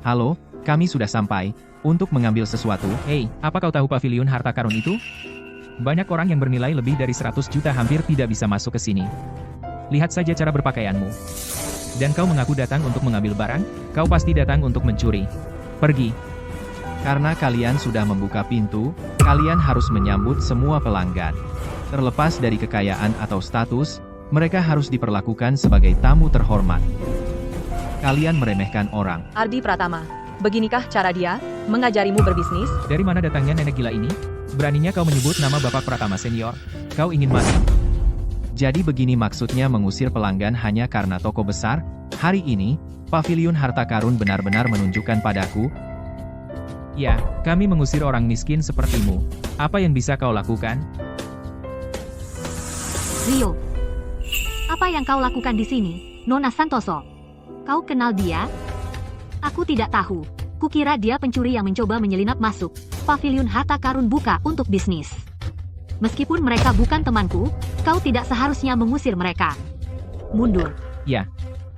Halo, kami sudah sampai untuk mengambil sesuatu. Hei, apa kau tahu paviliun harta karun itu? Banyak orang yang bernilai lebih dari 100 juta hampir tidak bisa masuk ke sini. Lihat saja cara berpakaianmu. Dan kau mengaku datang untuk mengambil barang? Kau pasti datang untuk mencuri. Pergi. Karena kalian sudah membuka pintu, kalian harus menyambut semua pelanggan. Terlepas dari kekayaan atau status, mereka harus diperlakukan sebagai tamu terhormat. Kalian meremehkan orang. Ardi Pratama, beginikah cara dia mengajarimu berbisnis? Dari mana datangnya nenek gila ini? Beraninya kau menyebut nama Bapak Pratama Senior? Kau ingin mati? Jadi begini maksudnya mengusir pelanggan hanya karena toko besar? Hari ini, paviliun harta karun benar-benar menunjukkan padaku. Ya, kami mengusir orang miskin sepertimu. Apa yang bisa kau lakukan? Rio, apa yang kau lakukan di sini, Nona Santoso? Kau kenal dia? Aku tidak tahu. Kukira dia pencuri yang mencoba menyelinap masuk. Paviliun harta karun buka untuk bisnis. Meskipun mereka bukan temanku, kau tidak seharusnya mengusir mereka. Mundur. Ya,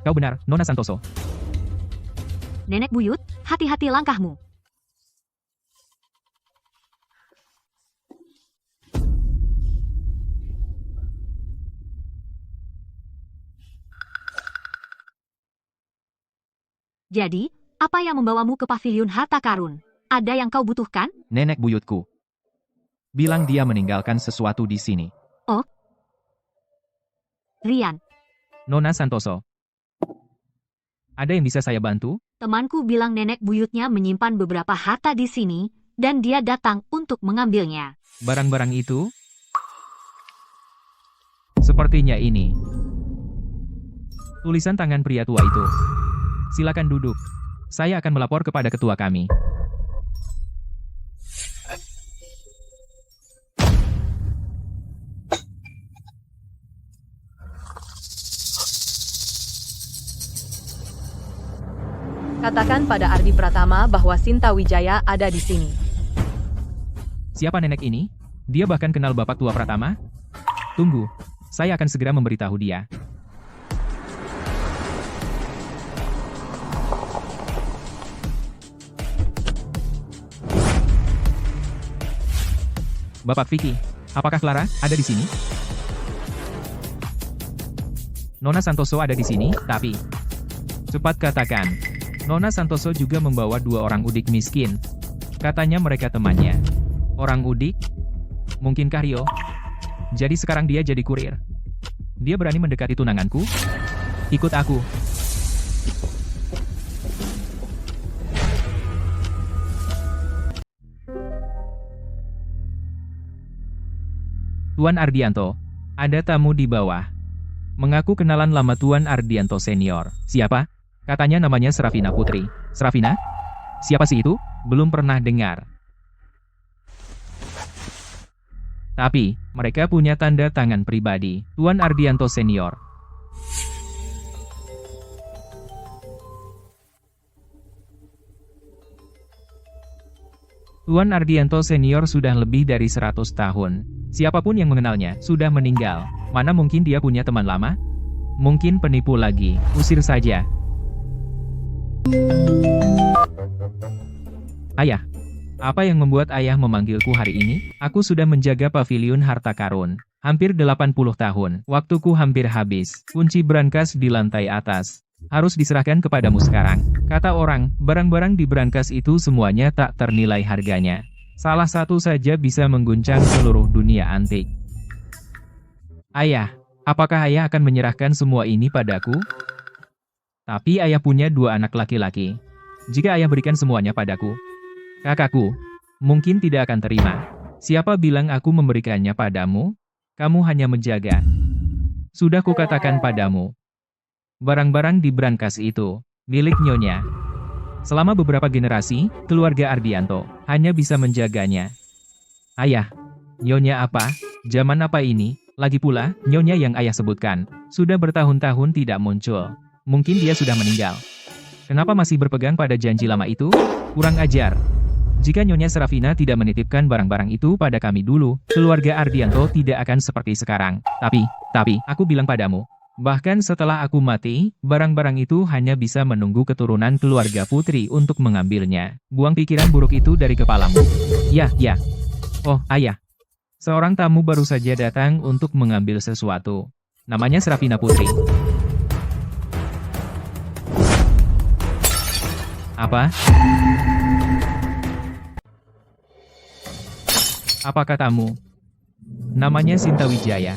kau benar, Nona Santoso. Nenek buyut, hati-hati langkahmu. Jadi, apa yang membawamu ke paviliun harta karun? Ada yang kau butuhkan? Nenek buyutku bilang dia meninggalkan sesuatu di sini. Oh, Rian, Nona Santoso. Ada yang bisa saya bantu? temanku bilang nenek buyutnya menyimpan beberapa harta di sini, dan dia datang untuk mengambilnya. Barang-barang itu? Sepertinya ini. Tulisan tangan pria tua itu. Silakan duduk. Saya akan melapor kepada ketua kami. Katakan pada Ardi Pratama bahwa Sinta Wijaya ada di sini. Siapa nenek ini? Dia bahkan kenal Bapak Tua Pratama? Tunggu, saya akan segera memberitahu dia. Bapak Vicky, apakah Clara ada di sini? Nona Santoso ada di sini, tapi... Cepat katakan, Nona Santoso juga membawa 2 orang udik miskin. Katanya mereka temannya. Orang udik? Mungkinkah Rio? Jadi sekarang dia jadi kurir. Dia berani mendekati tunanganku? Ikut aku. Tuan Ardianto, ada tamu di bawah. Mengaku kenalan lama Tuan Ardianto Senior. Siapa? Katanya namanya Sravina Putri. Sravina? Siapa sih itu? Belum pernah dengar. Tapi, mereka punya tanda tangan pribadi. Tuan Ardianto Senior. Tuan Ardianto Senior sudah lebih dari 100 tahun. Siapapun yang mengenalnya, sudah meninggal. Mana mungkin dia punya teman lama? Mungkin penipu lagi. Usir saja. Ayah. Apa yang membuat ayah memanggilku hari ini? Aku sudah menjaga paviliun harta karun. Hampir 80 tahun. Waktuku hampir habis. Kunci brankas di lantai atas. Harus diserahkan kepadamu sekarang. Kata orang, barang-barang di brankas itu semuanya tak ternilai harganya. Salah satu saja bisa mengguncang seluruh dunia antik. Ayah, apakah ayah akan menyerahkan semua ini padaku? Tapi ayah punya 2 anak laki-laki. Jika ayah berikan semuanya padaku, kakakku, mungkin tidak akan terima. Siapa bilang aku memberikannya padamu? Kamu hanya menjaga. Sudah kukatakan padamu. Barang-barang di brankas itu, milik Nyonya. Selama beberapa generasi, keluarga Ardianto hanya bisa menjaganya. Ayah, Nyonya apa? Zaman apa ini? Lagi pula, Nyonya yang ayah sebutkan, sudah bertahun-tahun tidak muncul. Mungkin dia sudah meninggal. Kenapa masih berpegang pada janji lama itu? Kurang ajar. Jika Nyonya Sravina tidak menitipkan barang-barang itu pada kami dulu, keluarga Ardianto tidak akan seperti sekarang. Tapi, aku bilang padamu, Bahkan setelah aku mati, barang-barang itu hanya bisa menunggu keturunan keluarga putri untuk mengambilnya. Buang pikiran buruk itu dari kepalamu. Ya. Oh, ayah. Seorang tamu baru saja datang untuk mengambil sesuatu. Namanya Serafina Putri. Apa? Apa katamu? Namanya Sinta Wijaya.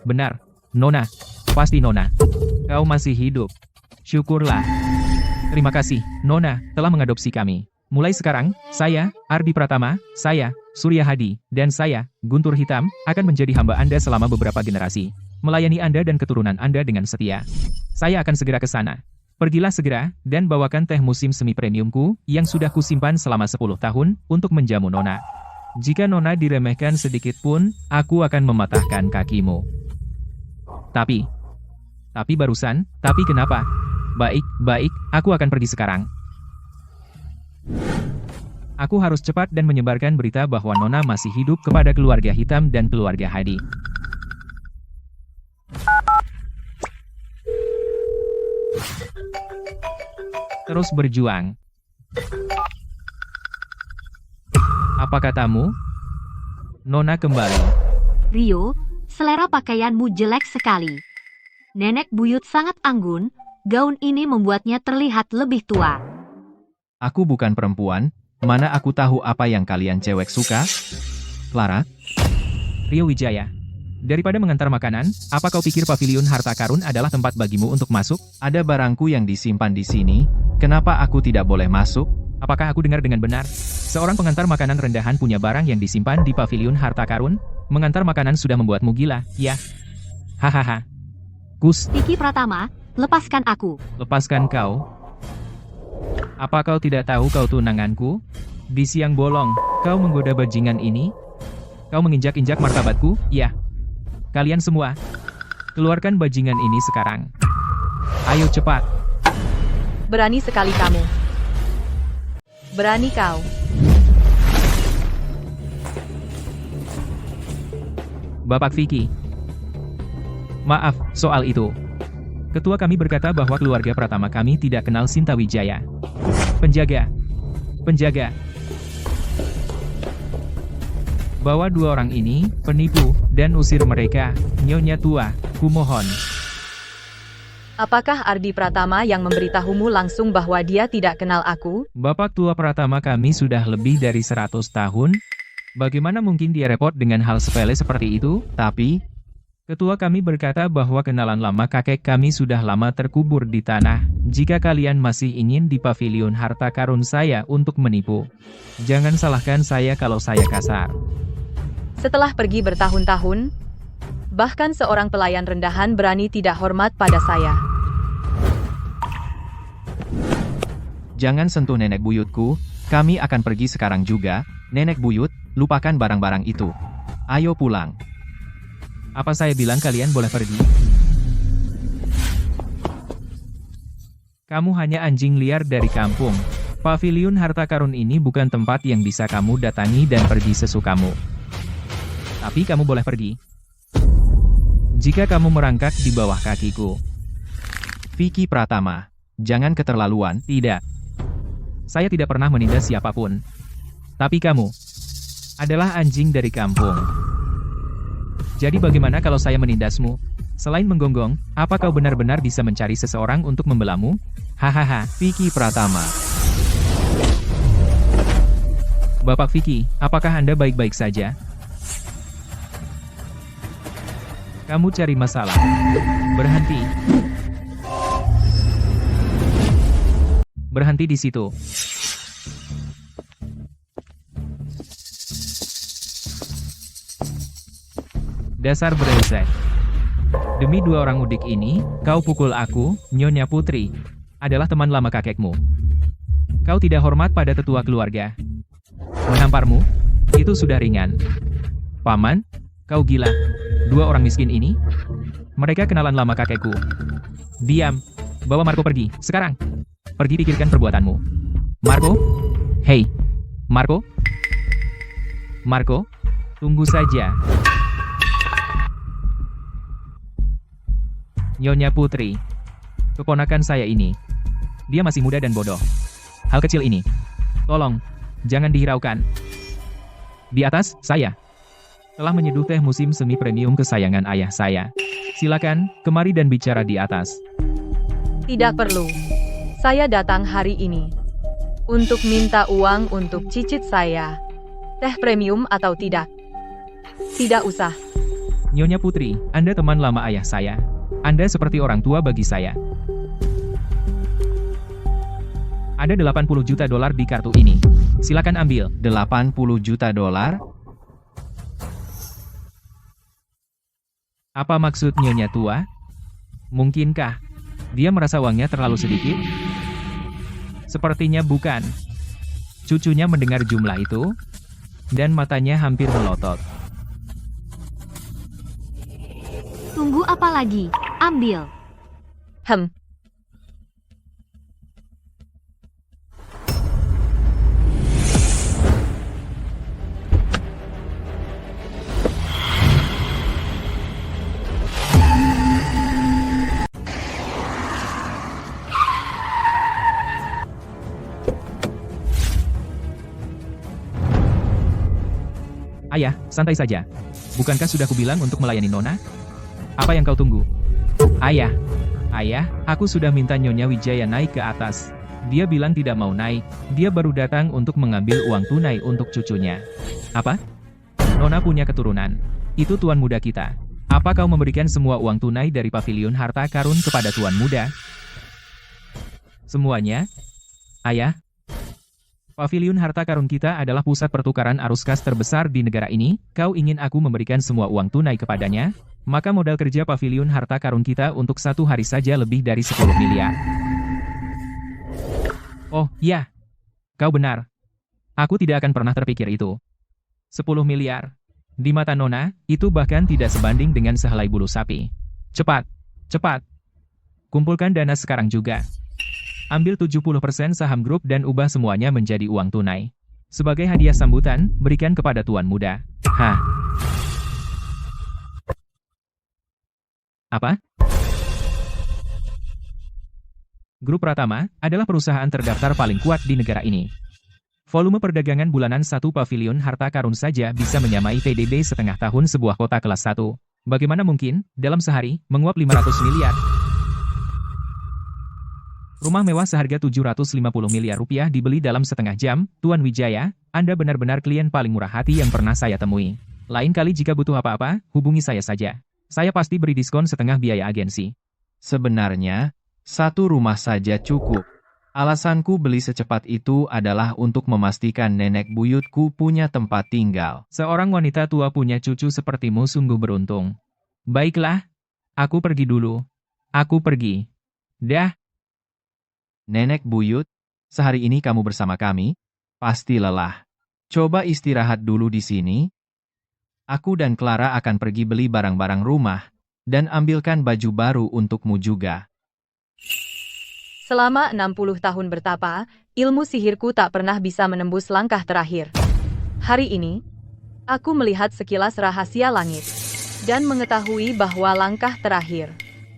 Benar, Nona. Pasti Nona. Kau masih hidup. Syukurlah. Terima kasih, Nona, telah mengadopsi kami. Mulai sekarang, saya, Ardi Pratama, saya, Surya Hadi, dan saya, Guntur Hitam, akan menjadi hamba Anda selama beberapa generasi. Melayani Anda dan keturunan Anda dengan setia. Saya akan segera ke sana. Pergilah segera, dan bawakan teh musim semi premiumku, yang sudah kusimpan selama 10 tahun, untuk menjamu Nona. Jika Nona diremehkan sedikit pun, aku akan mematahkan kakimu. Tapi barusan, tapi kenapa? Baik, aku akan pergi sekarang. Aku harus cepat dan menyebarkan berita bahwa Nona masih hidup kepada keluarga Hitam dan keluarga Hadi. Terus berjuang. Apa katamu? Nona kembali. Rio, selera pakaianmu jelek sekali. Nenek buyut sangat anggun, gaun ini membuatnya terlihat lebih tua. Aku bukan perempuan, mana aku tahu apa yang kalian cewek suka? Clara? Rio Wijaya. Daripada mengantar makanan, apa kau pikir paviliun harta karun adalah tempat bagimu untuk masuk? Ada barangku yang disimpan di sini, kenapa aku tidak boleh masuk? Apakah aku dengar dengan benar? Seorang pengantar makanan rendahan punya barang yang disimpan di paviliun harta karun? Mengantar makanan sudah membuatmu gila, ya? Hahaha. Kus, Vicky Pratama, lepaskan aku. lepaskan kau. Apa kau tidak tahu kau tunanganku? Di siang bolong, kau menggoda bajingan ini? Kau menginjak-injak martabatku, ya? Kalian semua, keluarkan bajingan ini sekarang. Ayo cepat. Berani sekali kamu. Berani kau. Bapak Vicky. Maaf, soal itu. Ketua kami berkata bahwa keluarga Pratama kami tidak kenal Sinta Wijaya. Penjaga. Bawa 2 orang ini, penipu, dan usir mereka. Nyonya tua, kumohon. Apakah Ardi Pratama yang memberitahumu langsung bahwa dia tidak kenal aku? Bapak tua Pratama kami sudah lebih dari 100 tahun. Bagaimana mungkin dia repot dengan hal sepele seperti itu? Tapi, Ketua kami berkata bahwa kenalan lama kakek kami sudah lama terkubur di tanah. Jika kalian masih ingin di paviliun harta karun saya untuk menipu, jangan salahkan saya kalau saya kasar. Setelah pergi bertahun-tahun, bahkan seorang pelayan rendahan berani tidak hormat pada saya. jangan sentuh nenek buyutku, kami akan pergi sekarang juga. Nenek buyut, lupakan barang-barang itu. Ayo pulang. Apa saya bilang kalian boleh pergi? Kamu hanya anjing liar dari kampung. Paviliun harta karun ini bukan tempat yang bisa kamu datangi dan pergi sesukamu. Tapi kamu boleh pergi. Jika kamu merangkak di bawah kakiku. Vicky Pratama, jangan keterlaluan. Tidak. Saya tidak pernah menindas siapapun. Tapi kamu adalah anjing dari kampung. Jadi bagaimana kalau saya menindasmu? Selain menggonggong, apa kau benar-benar bisa mencari seseorang untuk membelamu? Hahaha. Vicky Pratama. Bapak Vicky, apakah Anda baik-baik saja? Kamu cari masalah. Berhenti. Berhenti di situ. Dasar brengsek. Demi 2 orang udik ini, kau pukul aku, Nyonya Putri. Adalah teman lama kakekmu. Kau tidak hormat pada tetua keluarga. Menamparmu, itu sudah ringan. Paman, kau gila. 2 orang miskin ini? Mereka kenalan lama kakekku. Diam. Bawa Marco pergi, sekarang. Pergi pikirkan perbuatanmu. Marco? Hei. Marco? Marco? Tunggu saja. Nyonya Putri. Keponakan saya ini. Dia masih muda dan bodoh. Hal kecil ini. Tolong, jangan dihiraukan. Di atas, saya telah menyeduh teh musim semi premium kesayangan ayah saya. Silakan, kemari dan bicara di atas. Tidak perlu. Saya datang hari ini untuk minta uang untuk cicit saya. Teh premium atau tidak? Tidak usah. Nyonya Putri, Anda teman lama ayah saya. Anda seperti orang tua bagi saya. Ada 80 juta dolar di kartu ini. Silakan ambil. 80 juta dolar? Apa maksud Nyonya tua? Mungkinkah dia merasa uangnya terlalu sedikit? Sepertinya bukan. Cucunya mendengar jumlah itu, dan matanya hampir melotot. Tunggu apa lagi? Ambil. Hem. Ayah, santai saja. Bukankah sudah kubilang untuk melayani Nona? Apa yang kau tunggu? Ayah, aku sudah minta Nyonya Wijaya naik ke atas. Dia bilang tidak mau naik. Dia baru datang untuk mengambil uang tunai untuk cucunya. Apa? Nona punya keturunan. Itu tuan muda kita. Apa kau memberikan semua uang tunai dari pavilion harta karun kepada tuan muda? Semuanya? Ayah? Pavilion harta karun kita adalah pusat pertukaran arus kas terbesar di negara ini. Kau ingin aku memberikan semua uang tunai kepadanya? Maka modal kerja pavilion harta karun kita untuk satu hari saja lebih dari 10 miliar. Oh, ya. Kau benar. Aku tidak akan pernah terpikir itu. 10 miliar. Di mata Nona, itu bahkan tidak sebanding dengan sehelai bulu sapi. Cepat, cepat. Kumpulkan dana sekarang juga. Ambil 70% saham grup dan ubah semuanya menjadi uang tunai. Sebagai hadiah sambutan, berikan kepada tuan muda. Hah? Apa? Grup Pratama adalah perusahaan terdaftar paling kuat di negara ini. Volume perdagangan bulanan satu pavilion harta karun saja bisa menyamai PDB setengah tahun sebuah kota kelas 1. Bagaimana mungkin, dalam sehari, menguap 500 miliar? Rumah mewah seharga 750 miliar rupiah dibeli dalam setengah jam. Tuan Wijaya, Anda benar-benar klien paling murah hati yang pernah saya temui. Lain kali jika butuh apa-apa, hubungi saya saja. Saya pasti beri diskon setengah biaya agensi. Sebenarnya, satu rumah saja cukup. Alasanku beli secepat itu adalah untuk memastikan nenek buyutku punya tempat tinggal. Seorang wanita tua punya cucu sepertimu sungguh beruntung. Baiklah, aku pergi dulu. Aku pergi. Dah. Nenek buyut, sehari ini kamu bersama kami? Pasti lelah. Coba istirahat dulu di sini. Aku dan Clara akan pergi beli barang-barang rumah, dan ambilkan baju baru untukmu juga. Selama 60 tahun bertapa, ilmu sihirku tak pernah bisa menembus langkah terakhir. Hari ini, aku melihat sekilas rahasia langit, dan mengetahui bahwa langkah terakhir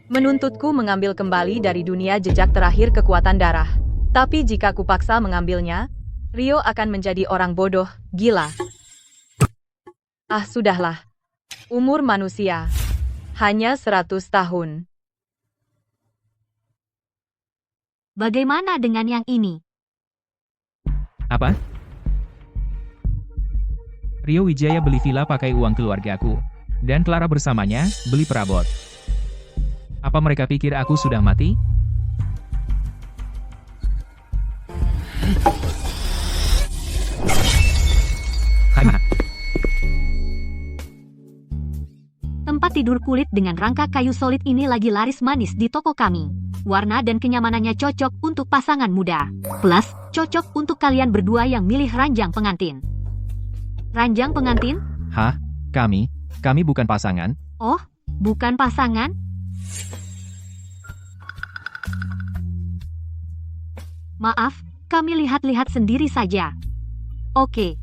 menuntutku mengambil kembali dari dunia jejak terakhir kekuatan darah. Tapi jika kupaksa mengambilnya, Rio akan menjadi orang bodoh, gila. Ah, sudahlah. Umur manusia hanya 100 tahun. Bagaimana dengan yang ini? Apa? Rio Wijaya beli villa pakai uang keluargaku. Dan Clara bersamanya, beli perabot. Apa mereka pikir aku sudah mati? Hahaha. Tempat tidur kulit dengan rangka kayu solid ini lagi laris manis di toko kami. Warna dan kenyamanannya cocok untuk pasangan muda. Plus, cocok untuk kalian berdua yang milih ranjang pengantin. Ranjang pengantin? Hah? Kami bukan pasangan? Oh, bukan pasangan? Maaf, kami lihat-lihat sendiri saja. Oke.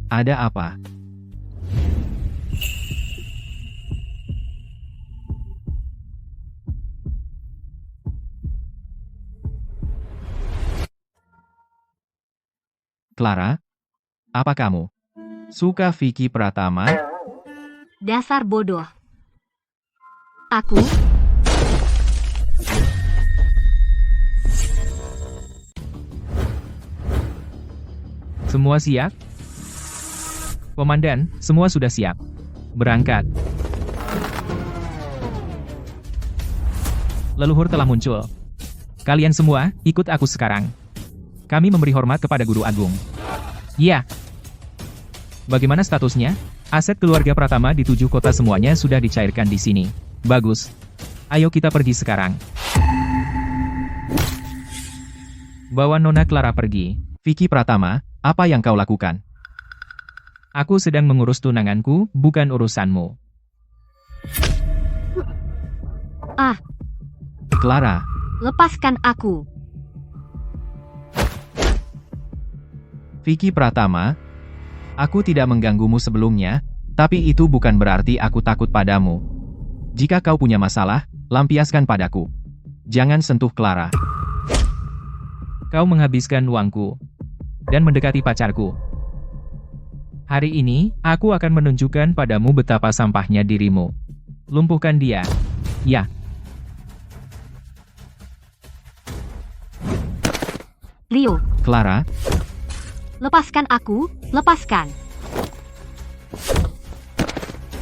Ada apa? Clara? Apa kamu suka Vicky Pratama? Dasar bodoh. Aku? Semua siap? Komandan, semua sudah siap. Berangkat. Leluhur telah muncul. Kalian semua, ikut aku sekarang. Kami memberi hormat kepada Guru Agung. Ya. Bagaimana statusnya? Aset keluarga Pratama di 7 kota semuanya sudah dicairkan di sini. Bagus. Ayo kita pergi sekarang. Bawa Nona Clara pergi. Vicky Pratama, apa yang kau lakukan? Aku sedang mengurus tunanganku, bukan urusanmu. Ah, Clara, lepaskan aku. Vicky Pratama, aku tidak mengganggumu sebelumnya, tapi itu bukan berarti aku takut padamu. Jika kau punya masalah, lampiaskan padaku. Jangan sentuh Clara. Kau menghabiskan uangku dan mendekati pacarku. Hari ini, aku akan menunjukkan padamu betapa sampahnya dirimu. Lumpuhkan dia. Ya. Rio, Clara, lepaskan aku, lepaskan.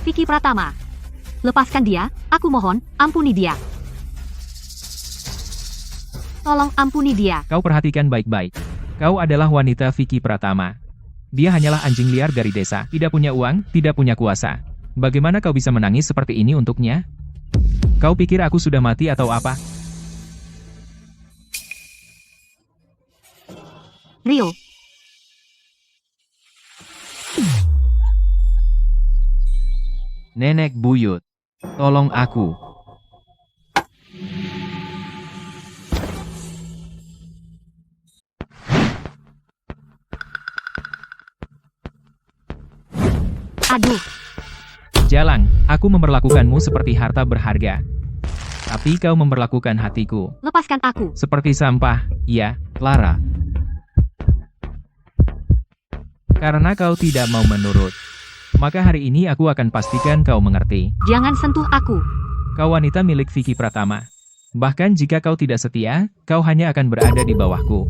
Vicky Pratama, lepaskan dia, aku mohon, ampuni dia. Tolong ampuni dia. Kau perhatikan baik-baik. Kau adalah wanita Vicky Pratama. Dia hanyalah anjing liar dari desa, tidak punya uang, tidak punya kuasa. Bagaimana kau bisa menangis seperti ini untuknya? Kau pikir aku sudah mati atau apa? Rio, Nenek buyut, tolong aku. aduh, Jalang, aku memperlakukanmu seperti harta berharga. Tapi kau memperlakukan hatiku lepaskan aku. seperti sampah, ya. Clara, Karena kau tidak mau menurut. Maka hari ini aku akan pastikan kau mengerti. Jangan sentuh aku. Kau wanita milik Vicky Pratama. Bahkan jika kau tidak setia, kau hanya akan berada di bawahku.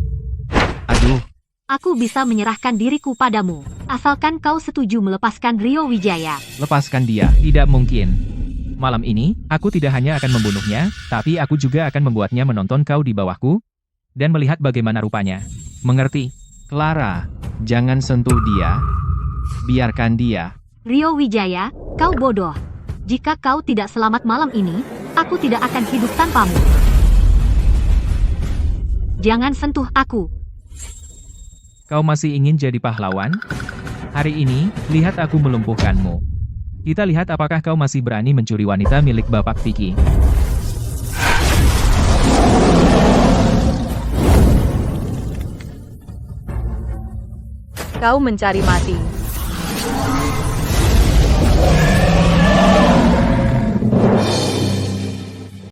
aduh, Aku bisa menyerahkan diriku padamu, asalkan kau setuju melepaskan Rio Wijaya. lepaskan dia. Tidak mungkin. Malam ini, aku tidak hanya akan membunuhnya, tapi aku juga akan membuatnya menonton kau di bawahku, dan melihat bagaimana rupanya. Mengerti? Clara, jangan sentuh dia. Biarkan dia. Rio Wijaya, kau bodoh. Jika kau tidak selamat malam ini, aku tidak akan hidup tanpamu. Jangan sentuh aku. Kau masih ingin jadi pahlawan? Hari ini, lihat aku melumpuhkanmu. Kita lihat apakah kau masih berani mencuri wanita milik Bapak Vicky. Kau mencari mati.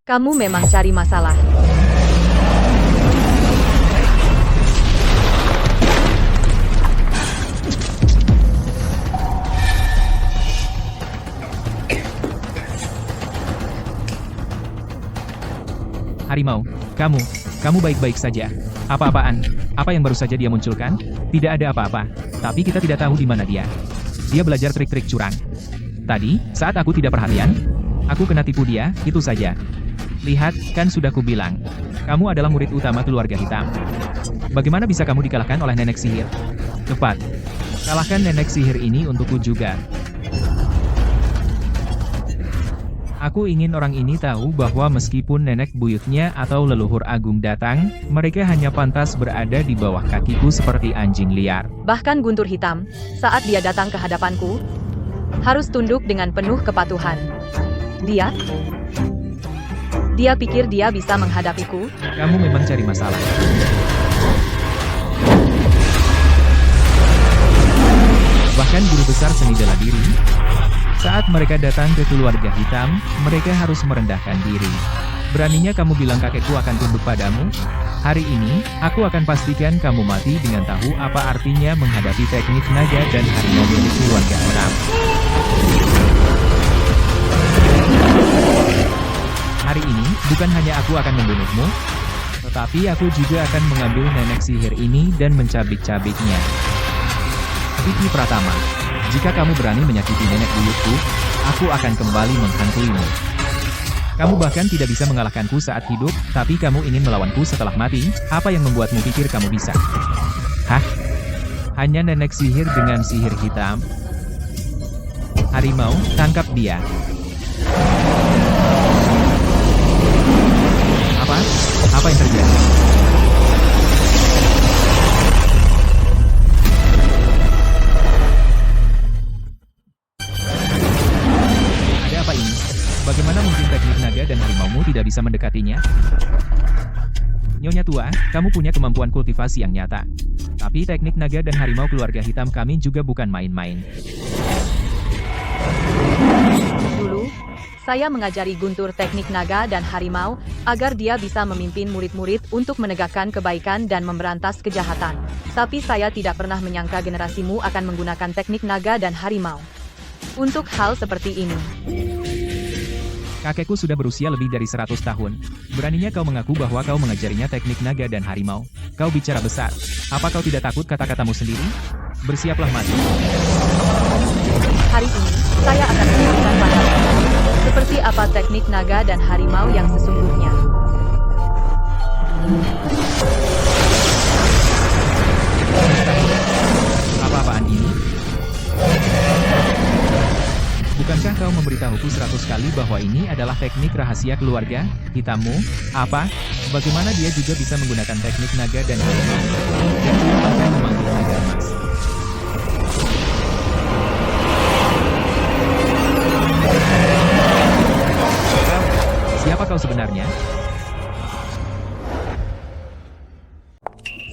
Kamu memang cari masalah. Harimau, kamu baik-baik saja. Apa-apaan? Apa yang baru saja dia munculkan? Tidak ada apa-apa. Tapi kita tidak tahu di mana dia. Dia belajar trik-trik curang. Tadi, saat aku tidak perhatian, aku kena tipu dia, itu saja. Lihat, kan sudah kubilang. Kamu adalah murid utama keluarga hitam. Bagaimana bisa kamu dikalahkan oleh nenek sihir? Cepat. Kalahkan nenek sihir ini untukku juga. Aku ingin orang ini tahu bahwa meskipun nenek buyutnya atau leluhur agung datang, mereka hanya pantas berada di bawah kakiku seperti anjing liar. Bahkan Guntur Hitam, saat dia datang ke hadapanku, harus tunduk dengan penuh kepatuhan. Dia pikir dia bisa menghadapiku. Kamu memang cari masalah. Bahkan guru besar seni bela diri, saat mereka datang ke keluarga hitam, mereka harus merendahkan diri. Beraninya kamu bilang kakekku akan tunduk padamu? Hari ini, aku akan pastikan kamu mati dengan tahu apa artinya menghadapi teknik naga dan harimau milik keluarga Aram. Hari ini, bukan hanya aku akan membunuhmu, tetapi aku juga akan mengambil nenek sihir ini dan mencabik-cabiknya. Vicky Pratama, jika kamu berani menyakiti nenek buyutku, aku akan kembali menghantuimu. Kamu bahkan tidak bisa mengalahkanku saat hidup, tapi kamu ingin melawanku setelah mati, apa yang membuatmu pikir kamu bisa? Hah? Hanya nenek sihir dengan sihir hitam? Harimau, tangkap dia. Apa? Apa yang terjadi? Ada apa ini? Bagaimana mungkin teknik naga dan harimaumu tidak bisa mendekatinya? Nyonya tua, kamu punya kemampuan kultivasi yang nyata. Tapi teknik naga dan harimau keluarga hitam kami juga bukan main-main. Dulu, saya mengajari Guntur teknik naga dan harimau, agar dia bisa memimpin murid-murid untuk menegakkan kebaikan dan memberantas kejahatan. Tapi saya tidak pernah menyangka generasimu akan menggunakan teknik naga dan harimau untuk hal seperti ini. Kakekku sudah berusia lebih dari 100 tahun. Beraninya kau mengaku bahwa kau mengajarinya teknik naga dan harimau. Kau bicara besar. Apa kau tidak takut kata-katamu sendiri? Bersiaplah mati. Hari ini, saya akan menunjukkan padamu seperti apa teknik naga dan harimau yang sesungguhnya. Apa-apaan ini? Bukankah kau memberitahuku 100 kali bahwa ini adalah teknik rahasia keluarga hitammu? Apa? Bagaimana dia juga bisa menggunakan teknik naga dan harimau? Dan dia bahkan memanggil naga emas. Siapa kau sebenarnya?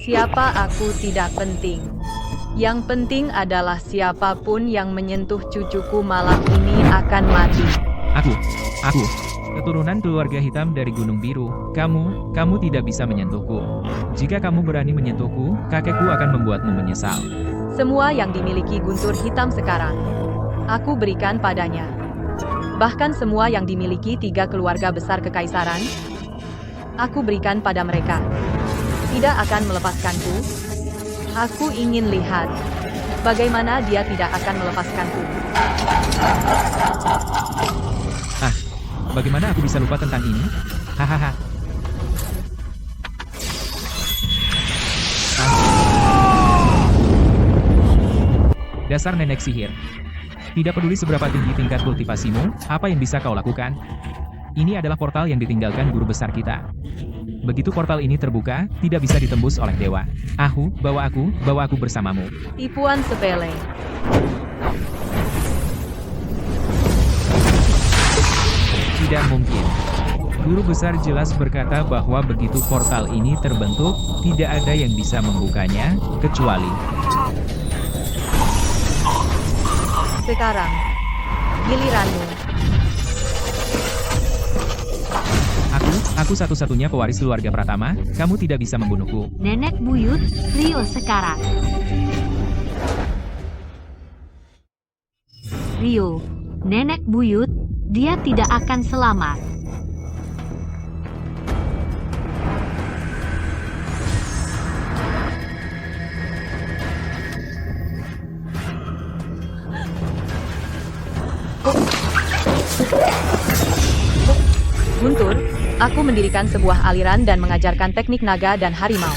Siapa aku tidak penting. Yang penting adalah siapapun yang menyentuh cucuku malam ini akan mati. Aku, keturunan keluarga hitam dari Gunung Biru. Kamu tidak bisa menyentuhku. Jika kamu berani menyentuhku, kakekku akan membuatmu menyesal. Semua yang dimiliki Guntur Hitam sekarang, aku berikan padanya. Bahkan semua yang dimiliki 3 keluarga besar kekaisaran, aku berikan pada mereka. Tidak akan melepaskanku. Aku ingin lihat bagaimana dia tidak akan melepaskanku. Bagaimana aku bisa lupa tentang ini? Hahaha. Dasar nenek sihir. Tidak peduli seberapa tinggi tingkat kultivasimu, apa yang bisa kau lakukan? Ini adalah portal yang ditinggalkan guru besar kita. Begitu portal ini terbuka, tidak bisa ditembus oleh dewa. Bawa aku bersamamu. Tipuan sepele. Tidak mungkin. Guru besar jelas berkata bahwa begitu portal ini terbentuk, tidak ada yang bisa membukanya, kecuali. Sekarang, giliranmu. Aku satu-satunya pewaris keluarga Pratama, kamu tidak bisa membunuhku. Nenek buyut, Rio sekarang. Rio, nenek buyut, dia tidak akan selamat. Guntur, aku mendirikan sebuah aliran dan mengajarkan teknik naga dan harimau.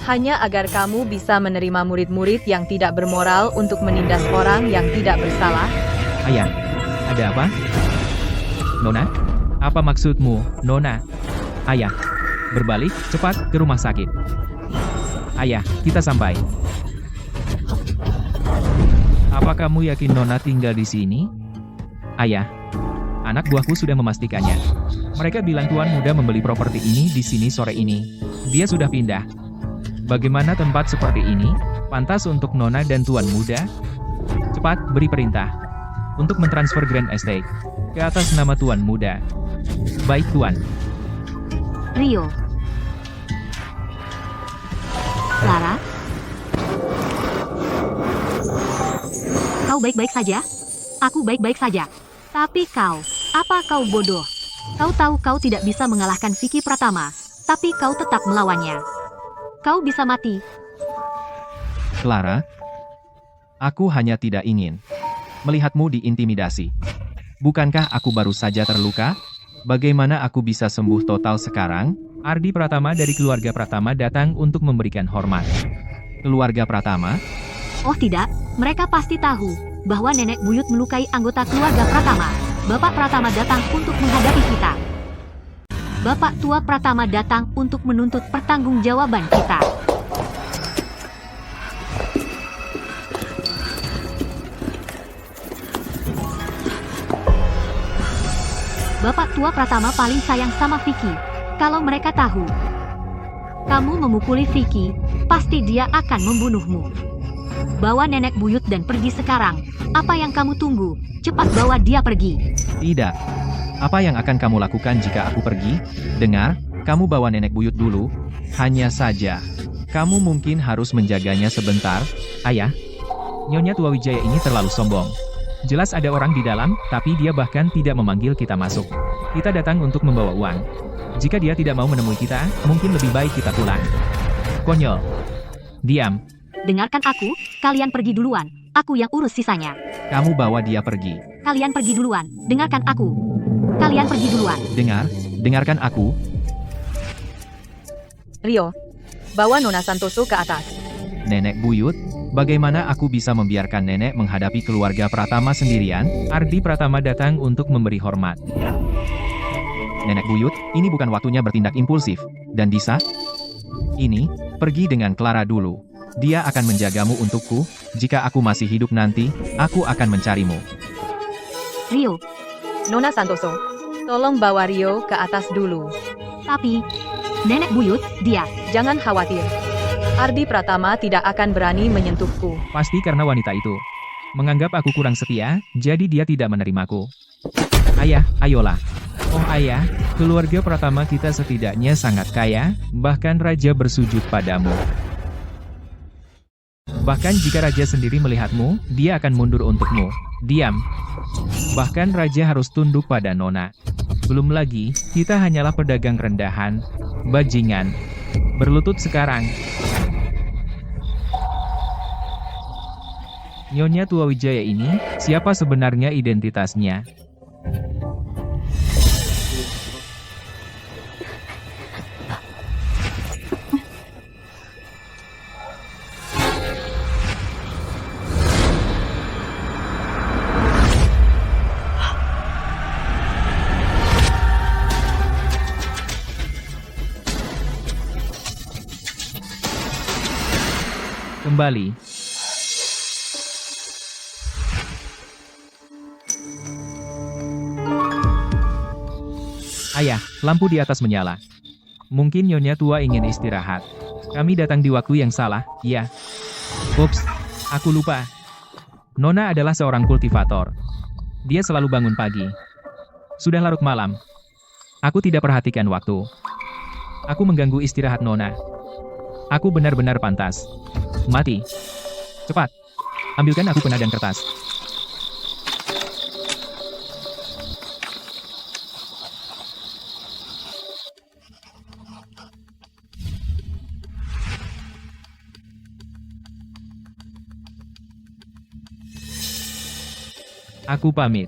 Hanya agar kamu bisa menerima murid-murid yang tidak bermoral untuk menindas orang yang tidak bersalah. Ayah, ada apa? Nona? Apa maksudmu, Nona? Ayah, berbalik, cepat, ke rumah sakit. Ayah, kita sampai. Apa kamu yakin Nona tinggal di sini? Ayah, anak buahku sudah memastikannya. Mereka bilang tuan muda membeli properti ini di sini sore ini. Dia sudah pindah. Bagaimana tempat seperti ini? Pantas untuk Nona dan tuan muda? Cepat, beri perintah. Untuk mentransfer Grand Estate ke atas nama tuan muda. Baik tuan. Rio, Clara? Kau baik-baik saja? Aku baik-baik saja. Tapi kau, apa kau bodoh? Kau tahu kau tidak bisa mengalahkan Vicky Pratama, tapi kau tetap melawannya. Kau bisa mati. Clara, aku hanya tidak ingin melihatmu diintimidasi. Bukankah aku baru saja terluka? Bagaimana aku bisa sembuh total sekarang? Ardi Pratama dari keluarga Pratama datang untuk memberikan hormat. Keluarga Pratama? Oh tidak, mereka pasti tahu bahwa nenek buyut melukai anggota keluarga Pratama. Bapak Pratama datang untuk menghadapi kita. Bapak tua Pratama datang untuk menuntut pertanggungjawaban kita. Bapak tua Pratama paling sayang sama Vicky. Kalau mereka tahu kamu memukuli Vicky, pasti dia akan membunuhmu. Bawa nenek buyut dan pergi sekarang. Apa yang kamu tunggu? Cepat bawa dia pergi. Tidak. Apa yang akan kamu lakukan jika aku pergi? Dengar, kamu bawa nenek buyut dulu. Hanya saja, kamu mungkin harus menjaganya sebentar. Ayah, Nyonya Tua Wijaya ini terlalu sombong. Jelas ada orang di dalam, tapi dia bahkan tidak memanggil kita masuk. Kita datang untuk membawa uang. Jika dia tidak mau menemui kita, mungkin lebih baik kita pulang. Konyol. Diam. Dengarkan aku, kalian pergi duluan. Aku yang urus sisanya. Kamu bawa dia pergi. Kalian pergi duluan. Dengarkan aku. Kalian pergi duluan. Dengarkan aku. Rio, bawa Nona Santoso ke atas. Nenek buyut, bagaimana aku bisa membiarkan nenek menghadapi keluarga Pratama sendirian? Ardi Pratama datang untuk memberi hormat. Nenek buyut, ini bukan waktunya bertindak impulsif. Dan Disa? Ini, pergi dengan Clara dulu. Dia akan menjagamu untukku. Jika aku masih hidup nanti, aku akan mencarimu. Rio, Nona Santoso, tolong bawa Rio ke atas dulu. tapi nenek buyut, dia. Jangan khawatir. Ardi Pratama tidak akan berani menyentuhku. Pasti karena wanita itu menganggap aku kurang setia, jadi dia tidak menerimaku. Ayah, ayolah. Oh ayah, keluarga Pratama kita setidaknya sangat kaya, bahkan raja bersujud padamu. Bahkan jika raja sendiri melihatmu, dia akan mundur untukmu. Diam. Bahkan raja harus tunduk pada Nona. Belum lagi, kita hanyalah pedagang rendahan, bajingan. Berlutut sekarang. Nyonya Tua Wijaya ini, siapa sebenarnya identitasnya? Kembali. Ayah, lampu di atas menyala. Mungkin Nyonya Tua ingin istirahat. Kami datang di waktu yang salah, ya. Ups, aku lupa. Nona adalah seorang kultivator. Dia selalu bangun pagi. Sudah larut malam. Aku tidak perhatikan waktu. Aku mengganggu istirahat Nona. Aku benar-benar pantas mati. Cepat, ambilkan aku pena dan kertas. Aku pamit.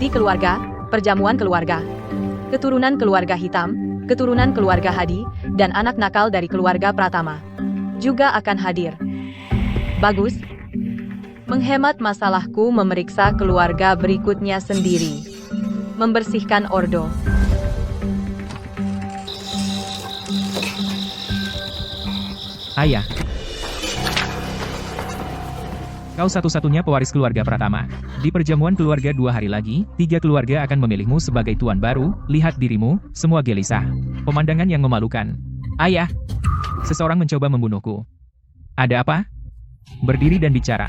Di keluarga, perjamuan keluarga. Keturunan keluarga hitam, keturunan keluarga Hadi, dan anak nakal dari keluarga Pratama juga akan hadir. Bagus. Menghemat masalahku memeriksa keluarga berikutnya sendiri. Membersihkan ordo. Ayah. Kau satu-satunya pewaris keluarga Pratama. Di perjamuan keluarga 2 hari lagi, 3 keluarga akan memilihmu sebagai tuan baru. Lihat dirimu, semua gelisah. Pemandangan yang memalukan. Ayah! Seseorang mencoba membunuhku. Ada apa? Berdiri dan bicara.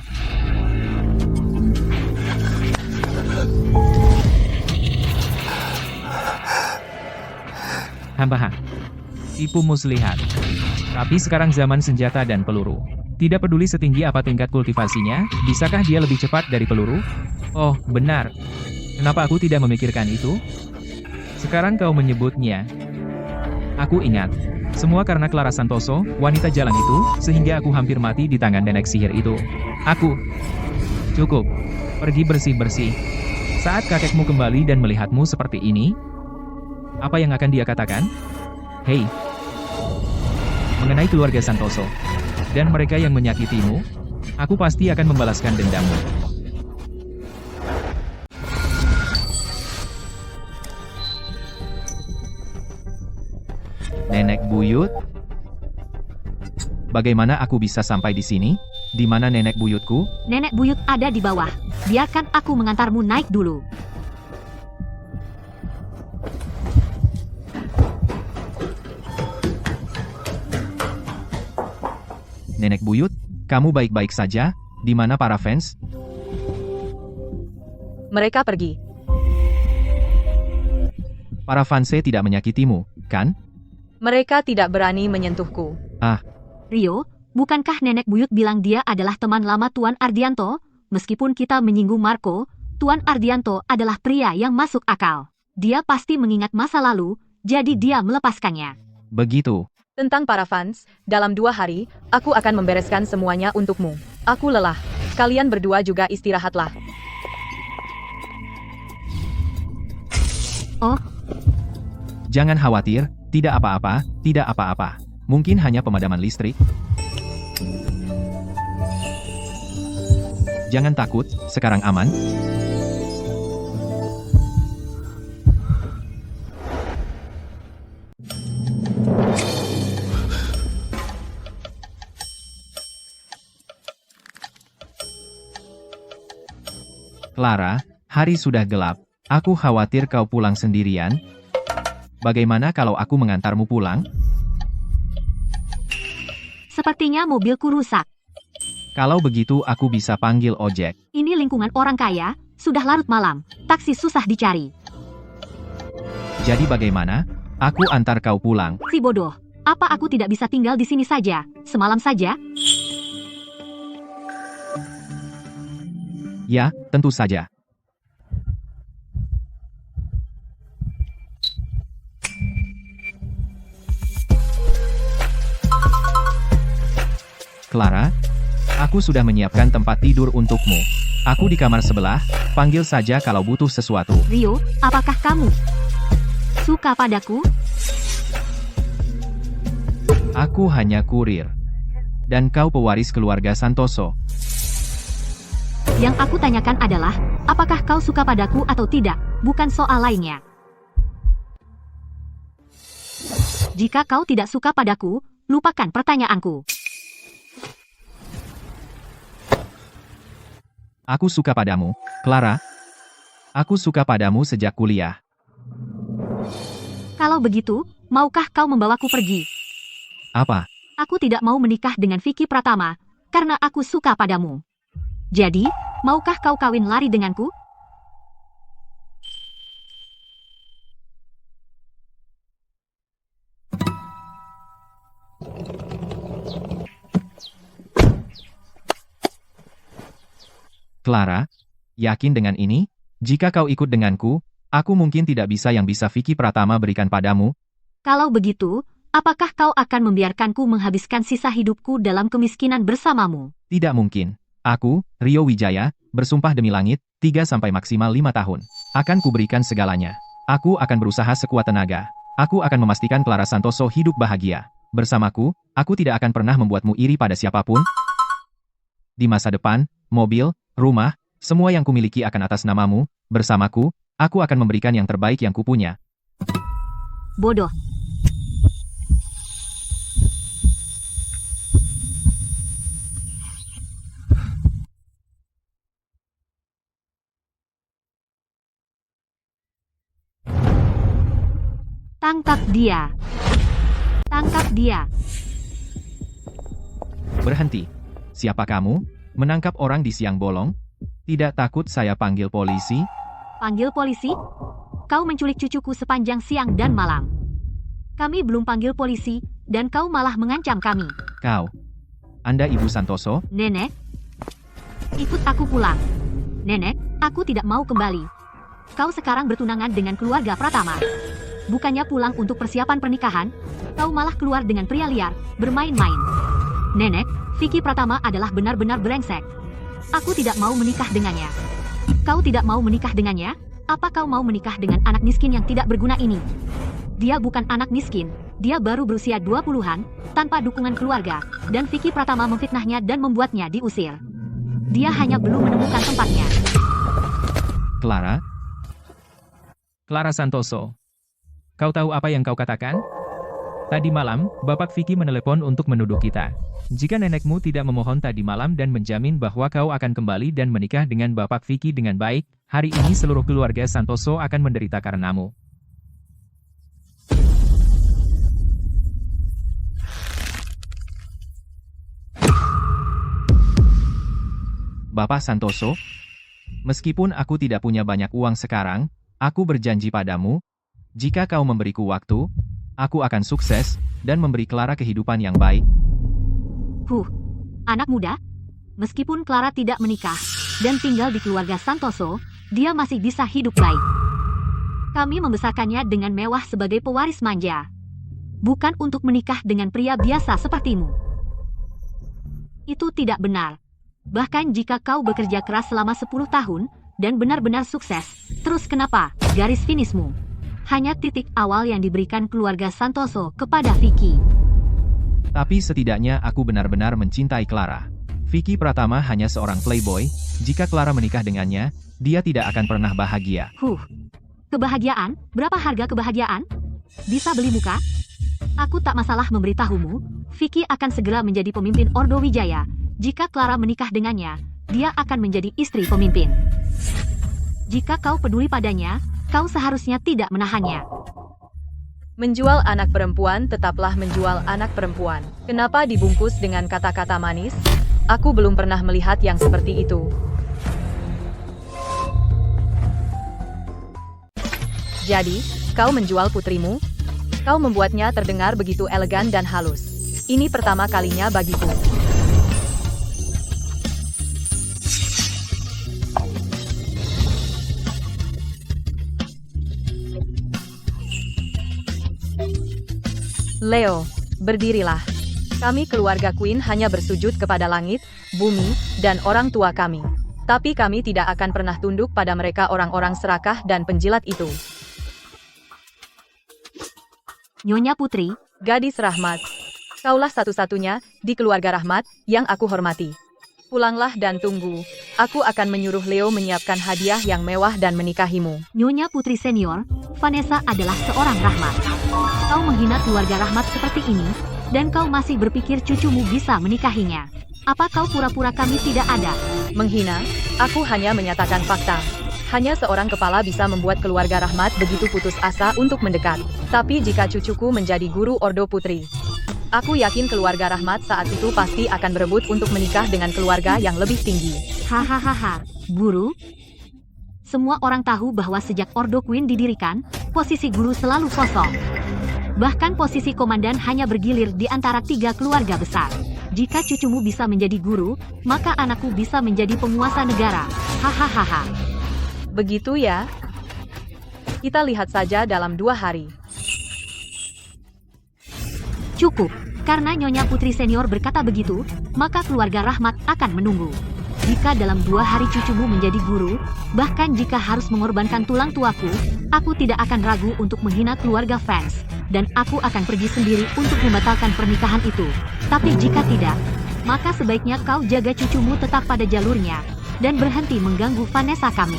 Hambaha. Tipu muslihat. Tapi sekarang zaman senjata dan peluru. Tidak peduli setinggi apa tingkat kultivasinya, bisakah dia lebih cepat dari peluru? Oh, benar. Kenapa aku tidak memikirkan itu? Sekarang kau menyebutnya. Aku ingat. Semua karena Clara Santoso, wanita jalan itu, sehingga aku hampir mati di tangan nenek sihir itu. Aku. Cukup. Pergi bersih-bersih. Saat kakekmu kembali dan melihatmu seperti ini, apa yang akan dia katakan? Hei. Mengenai keluarga Santoso dan mereka yang menyakitimu, aku pasti akan membalaskan dendammu. Nenek buyut? Bagaimana aku bisa sampai di sini? Di mana nenek buyutku? Nenek buyut ada di bawah. Biarkan aku mengantarmu naik dulu. Nenek buyut, kamu baik-baik saja? Di mana para fans? Mereka pergi. Para fansnya tidak menyakitimu, kan? Mereka tidak berani menyentuhku. Rio, bukankah nenek buyut bilang dia adalah teman lama Tuan Ardianto? Meskipun kita menyinggung Marco, Tuan Ardianto adalah pria yang masuk akal. Dia pasti mengingat masa lalu, jadi dia melepaskannya. Begitu. Tentang para fans, dalam 2 hari, aku akan membereskan semuanya untukmu. Aku lelah. Kalian berdua juga istirahatlah. Oh, Jangan khawatir, tidak apa-apa, tidak apa-apa. Mungkin hanya pemadaman listrik. Jangan takut, sekarang aman. Clara, hari sudah gelap. Aku khawatir kau pulang sendirian. Bagaimana kalau aku mengantarmu pulang? sepertinya mobilku rusak. Kalau begitu aku bisa panggil ojek. Ini lingkungan orang kaya, sudah larut malam. Taksi susah dicari. Jadi bagaimana? Aku antar kau pulang. Si bodoh, apa aku tidak bisa tinggal di sini saja, semalam saja? Ya, tentu saja. Clara, aku sudah menyiapkan tempat tidur untukmu. Aku di kamar sebelah, panggil saja kalau butuh sesuatu. Rio, apakah kamu suka padaku? Aku hanya kurir. Dan kau pewaris keluarga Santoso. Yang aku tanyakan adalah, apakah kau suka padaku atau tidak, bukan soal lainnya. Jika kau tidak suka padaku, lupakan pertanyaanku. Aku suka padamu, Clara. Aku suka padamu sejak kuliah. Kalau begitu, maukah kau membawaku pergi? Apa? Aku tidak mau menikah dengan Vicky Pratama, karena aku suka padamu. Jadi, maukah kau kawin lari denganku? Clara, yakin dengan ini? Jika kau ikut denganku, aku mungkin tidak bisa yang bisa Vicky Pratama berikan padamu. Kalau begitu, apakah kau akan membiarkanku menghabiskan sisa hidupku dalam kemiskinan bersamamu? Tidak mungkin. Aku, Rio Wijaya, bersumpah demi langit, 3 sampai maksimal 5 tahun. Akan kuberikan segalanya. Aku akan berusaha sekuat tenaga. Aku akan memastikan Clara Santoso hidup bahagia. Bersamaku, aku tidak akan pernah membuatmu iri pada siapapun. Di masa depan, mobil, rumah, semua yang kumiliki akan atas namamu. Bersamaku, aku akan memberikan yang terbaik yang kupunya. Bodoh. Tangkap dia. Tangkap dia. Berhenti. Siapa kamu? Menangkap orang di siang bolong? Tidak takut saya panggil polisi? Panggil polisi? Kau menculik cucuku sepanjang siang dan malam. Kami belum panggil polisi, dan kau malah mengancam kami. Kau. Anda Ibu Santoso? Nenek, ikut aku pulang. Nenek, aku tidak mau kembali. Kau sekarang bertunangan dengan keluarga Pratama. Bukannya pulang untuk persiapan pernikahan, kau malah keluar dengan pria liar, bermain-main. Nenek, Vicky Pratama adalah benar-benar brengsek. Aku tidak mau menikah dengannya. Kau tidak mau menikah dengannya? Apa kau mau menikah dengan anak miskin yang tidak berguna ini? Dia bukan anak miskin, dia baru berusia 20-an, tanpa dukungan keluarga, dan Vicky Pratama memfitnahnya dan membuatnya diusir. Dia hanya belum menemukan tempatnya. Clara? Clara Santoso. Kau tahu apa yang kau katakan? Tadi malam, Bapak Vicky menelepon untuk menuduh kita. Jika nenekmu tidak memohon tadi malam dan menjamin bahwa kau akan kembali dan menikah dengan Bapak Vicky dengan baik, hari ini seluruh keluarga Santoso akan menderita karenamu. Bapak Santoso? Meskipun aku tidak punya banyak uang sekarang, aku berjanji padamu, jika kau memberiku waktu, aku akan sukses, dan memberi Clara kehidupan yang baik. Anak muda? Meskipun Clara tidak menikah, dan tinggal di keluarga Santoso, dia masih bisa hidup baik. Kami membesarkannya dengan mewah sebagai pewaris manja. Bukan untuk menikah dengan pria biasa sepertimu. Itu tidak benar. Bahkan jika kau bekerja keras selama 10 tahun, dan benar-benar sukses, terus kenapa garis finishmu hanya titik awal yang diberikan keluarga Santoso kepada Vicky? Tapi setidaknya aku benar-benar mencintai Clara. Vicky Pratama hanya seorang playboy, jika Clara menikah dengannya, dia tidak akan pernah bahagia. Kebahagiaan? Berapa harga kebahagiaan? Bisa beli muka? Aku tak masalah memberitahumu, Vicky akan segera menjadi pemimpin Ordo Wijaya. Jika Clara menikah dengannya, dia akan menjadi istri pemimpin. Jika kau peduli padanya, kau seharusnya tidak menahannya. Menjual anak perempuan tetaplah menjual anak perempuan. Kenapa dibungkus dengan kata-kata manis? Aku belum pernah melihat yang seperti itu. Jadi, kau menjual putrimu? Kau membuatnya terdengar begitu elegan dan halus. Ini pertama kalinya bagiku. Leo, berdirilah. Kami keluarga Queen hanya bersujud kepada langit, bumi, dan orang tua kami. Tapi kami tidak akan pernah tunduk pada mereka orang-orang serakah dan penjilat itu. Nyonya Putri, Gadis Rahmat, kaulah satu-satunya di keluarga Rahmat yang aku hormati. Pulanglah dan tunggu. Aku akan menyuruh Leo menyiapkan hadiah yang mewah dan menikahimu. Nyonya Putri Senior, Vanessa adalah seorang Rahmat. Kau menghina keluarga Rahmat seperti ini, dan kau masih berpikir cucumu bisa menikahinya. Apa kau pura-pura kami tidak ada? Menghina? Aku hanya menyatakan fakta. Hanya seorang kepala bisa membuat keluarga Rahmat begitu putus asa untuk mendekat. Tapi jika cucuku menjadi guru Ordo Putri, aku yakin keluarga Rahmat saat itu pasti akan berebut untuk menikah dengan keluarga yang lebih tinggi. Hahaha, guru? Semua orang tahu bahwa sejak Ordo Queen didirikan, posisi guru selalu kosong. Bahkan posisi komandan hanya bergilir di antara 3 keluarga besar. Jika cucumu bisa menjadi guru, maka anakku bisa menjadi penguasa negara. Hahaha. Begitu ya? Kita lihat saja dalam 2 hari. Cukup. Karena Nyonya Putri Senior berkata begitu, maka keluarga Rahmat akan menunggu. Jika dalam 2 hari cucumu menjadi guru, bahkan jika harus mengorbankan tulang tuaku, aku tidak akan ragu untuk menghina keluarga fans, dan aku akan pergi sendiri untuk membatalkan pernikahan itu. Tapi jika tidak, maka sebaiknya kau jaga cucumu tetap pada jalurnya, dan berhenti mengganggu Vanessa kami.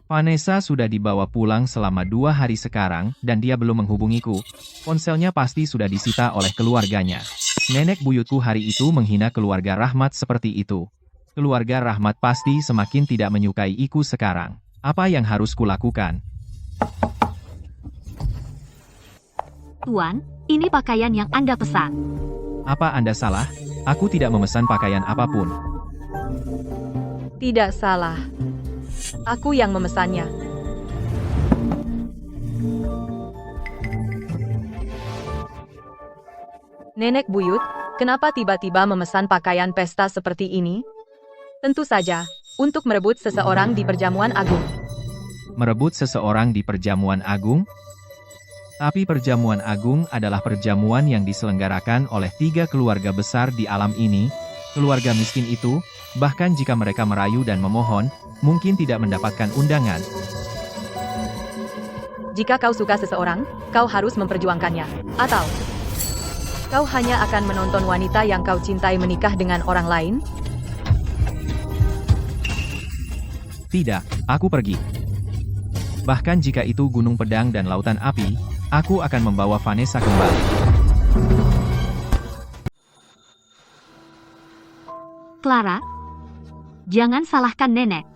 Vanessa sudah dibawa pulang selama 2 hari sekarang, dan dia belum menghubungiku. Ponselnya pasti sudah disita oleh keluarganya. Nenek buyutku hari itu menghina keluarga Rahmat seperti itu. Keluarga Rahmat pasti semakin tidak menyukai iku sekarang. Apa yang harus kulakukan? Tuan, ini pakaian yang Anda pesan. Apa Anda salah? Aku tidak memesan pakaian apapun. Tidak salah. Aku yang memesannya. Nenek buyut, kenapa tiba-tiba memesan pakaian pesta seperti ini? Tentu saja, untuk merebut seseorang di perjamuan agung. Merebut seseorang di perjamuan agung? Tapi perjamuan agung adalah perjamuan yang diselenggarakan oleh 3 keluarga besar di alam ini. Keluarga miskin itu, bahkan jika mereka merayu dan memohon, mungkin tidak mendapatkan undangan. Jika kau suka seseorang, kau harus memperjuangkannya. Atau kau hanya akan menonton wanita yang kau cintai menikah dengan orang lain? Tidak, aku pergi. Bahkan jika itu gunung pedang dan lautan api, aku akan membawa Vanessa kembali. Clara, jangan salahkan nenek.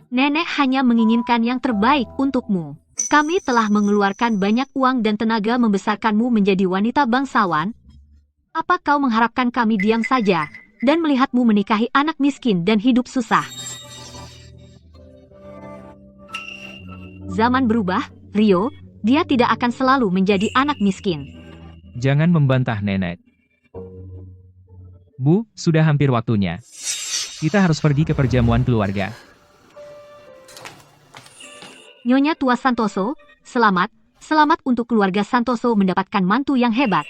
Nenek hanya menginginkan yang terbaik untukmu. Kami telah mengeluarkan banyak uang dan tenaga membesarkanmu menjadi wanita bangsawan. Apa kau mengharapkan kami diam saja dan melihatmu menikahi anak miskin dan hidup susah? Zaman berubah, Rio. Dia tidak akan selalu menjadi anak miskin. Jangan membantah nenek. Bu, sudah hampir waktunya. Kita harus pergi ke perjamuan keluarga. Nyonya tua Santoso, selamat. Selamat untuk keluarga Santoso mendapatkan mantu yang hebat.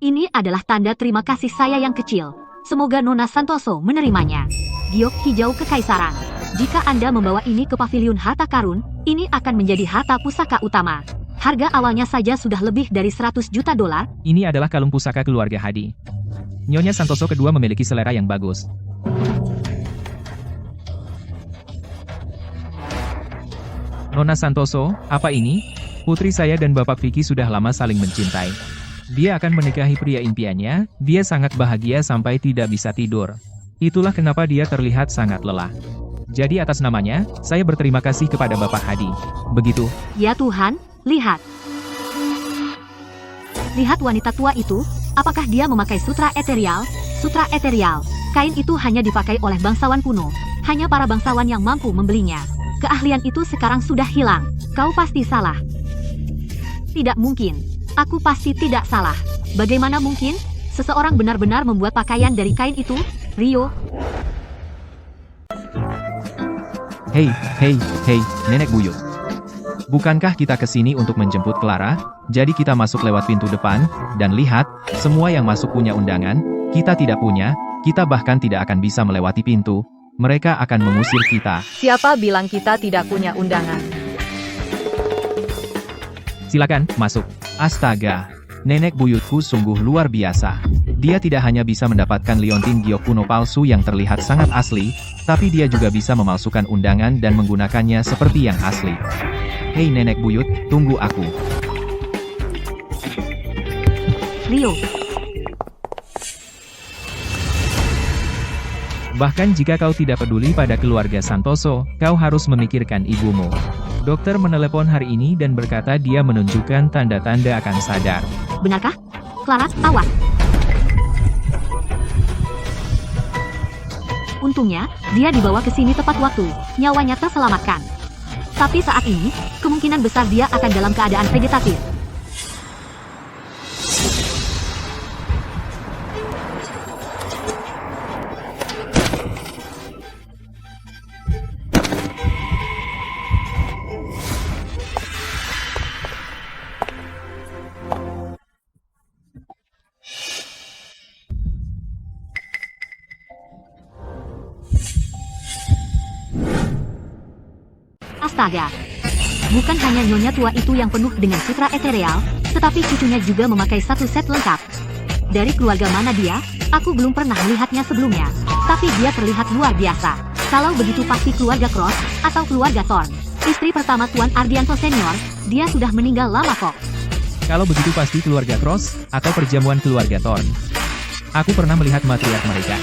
Ini adalah tanda terima kasih saya yang kecil. Semoga Nona Santoso menerimanya. Giok hijau kekaisaran. Jika Anda membawa ini ke paviliun harta karun, ini akan menjadi harta pusaka utama. Harga awalnya saja sudah lebih dari 100 juta dolar. Ini adalah kalung pusaka keluarga Hadi. Nyonya Santoso kedua memiliki selera yang bagus. Nona Santoso, apa ini? Putri saya dan Bapak Vicky sudah lama saling mencintai. Dia akan menikahi pria impiannya, dia sangat bahagia sampai tidak bisa tidur. Itulah kenapa dia terlihat sangat lelah. Jadi atas namanya, saya berterima kasih kepada Bapak Hadi. Begitu. Ya Tuhan, lihat. Lihat wanita tua itu, apakah dia memakai sutra eterial? Sutra eterial, kain itu hanya dipakai oleh bangsawan kuno. Hanya para bangsawan yang mampu membelinya. Keahlian itu sekarang sudah hilang. Kau pasti salah. Tidak mungkin. Aku pasti tidak salah. Bagaimana mungkin? Seseorang benar-benar membuat pakaian dari kain itu? Rio. Hei, nenek buyut. Bukankah kita kesini untuk menjemput Clara? Jadi kita masuk lewat pintu depan, dan lihat, semua yang masuk punya undangan, kita tidak punya, kita bahkan tidak akan bisa melewati pintu, mereka akan mengusir kita. Siapa bilang kita tidak punya undangan? Silakan, masuk. Astaga, nenek buyutku sungguh luar biasa. Dia tidak hanya bisa mendapatkan liontin giok kuno palsu yang terlihat sangat asli, tapi dia juga bisa memalsukan undangan dan menggunakannya seperti yang asli. Hei nenek buyut, tunggu aku. Rio. Bahkan jika kau tidak peduli pada keluarga Santoso, kau harus memikirkan ibumu. Dokter menelepon hari ini dan berkata dia menunjukkan tanda-tanda akan sadar. Benarkah? Clara, awas. Untungnya, dia dibawa ke sini tepat waktu. Nyawanya terselamatkan. Tapi saat ini, kemungkinan besar dia akan dalam keadaan vegetatif. Astaga. Bukan hanya nyonya tua itu yang penuh dengan sutra etereal, tetapi cucunya juga memakai satu set lengkap. Dari keluarga mana dia? Aku belum pernah melihatnya sebelumnya. Tapi dia terlihat luar biasa. Kalau begitu pasti keluarga Cross, atau keluarga Thorn. Istri pertama Tuan Ardianto Senior, dia sudah meninggal lama kok. Kalau begitu pasti keluarga Cross, atau perjamuan keluarga Thorn. Aku pernah melihat matriark mereka.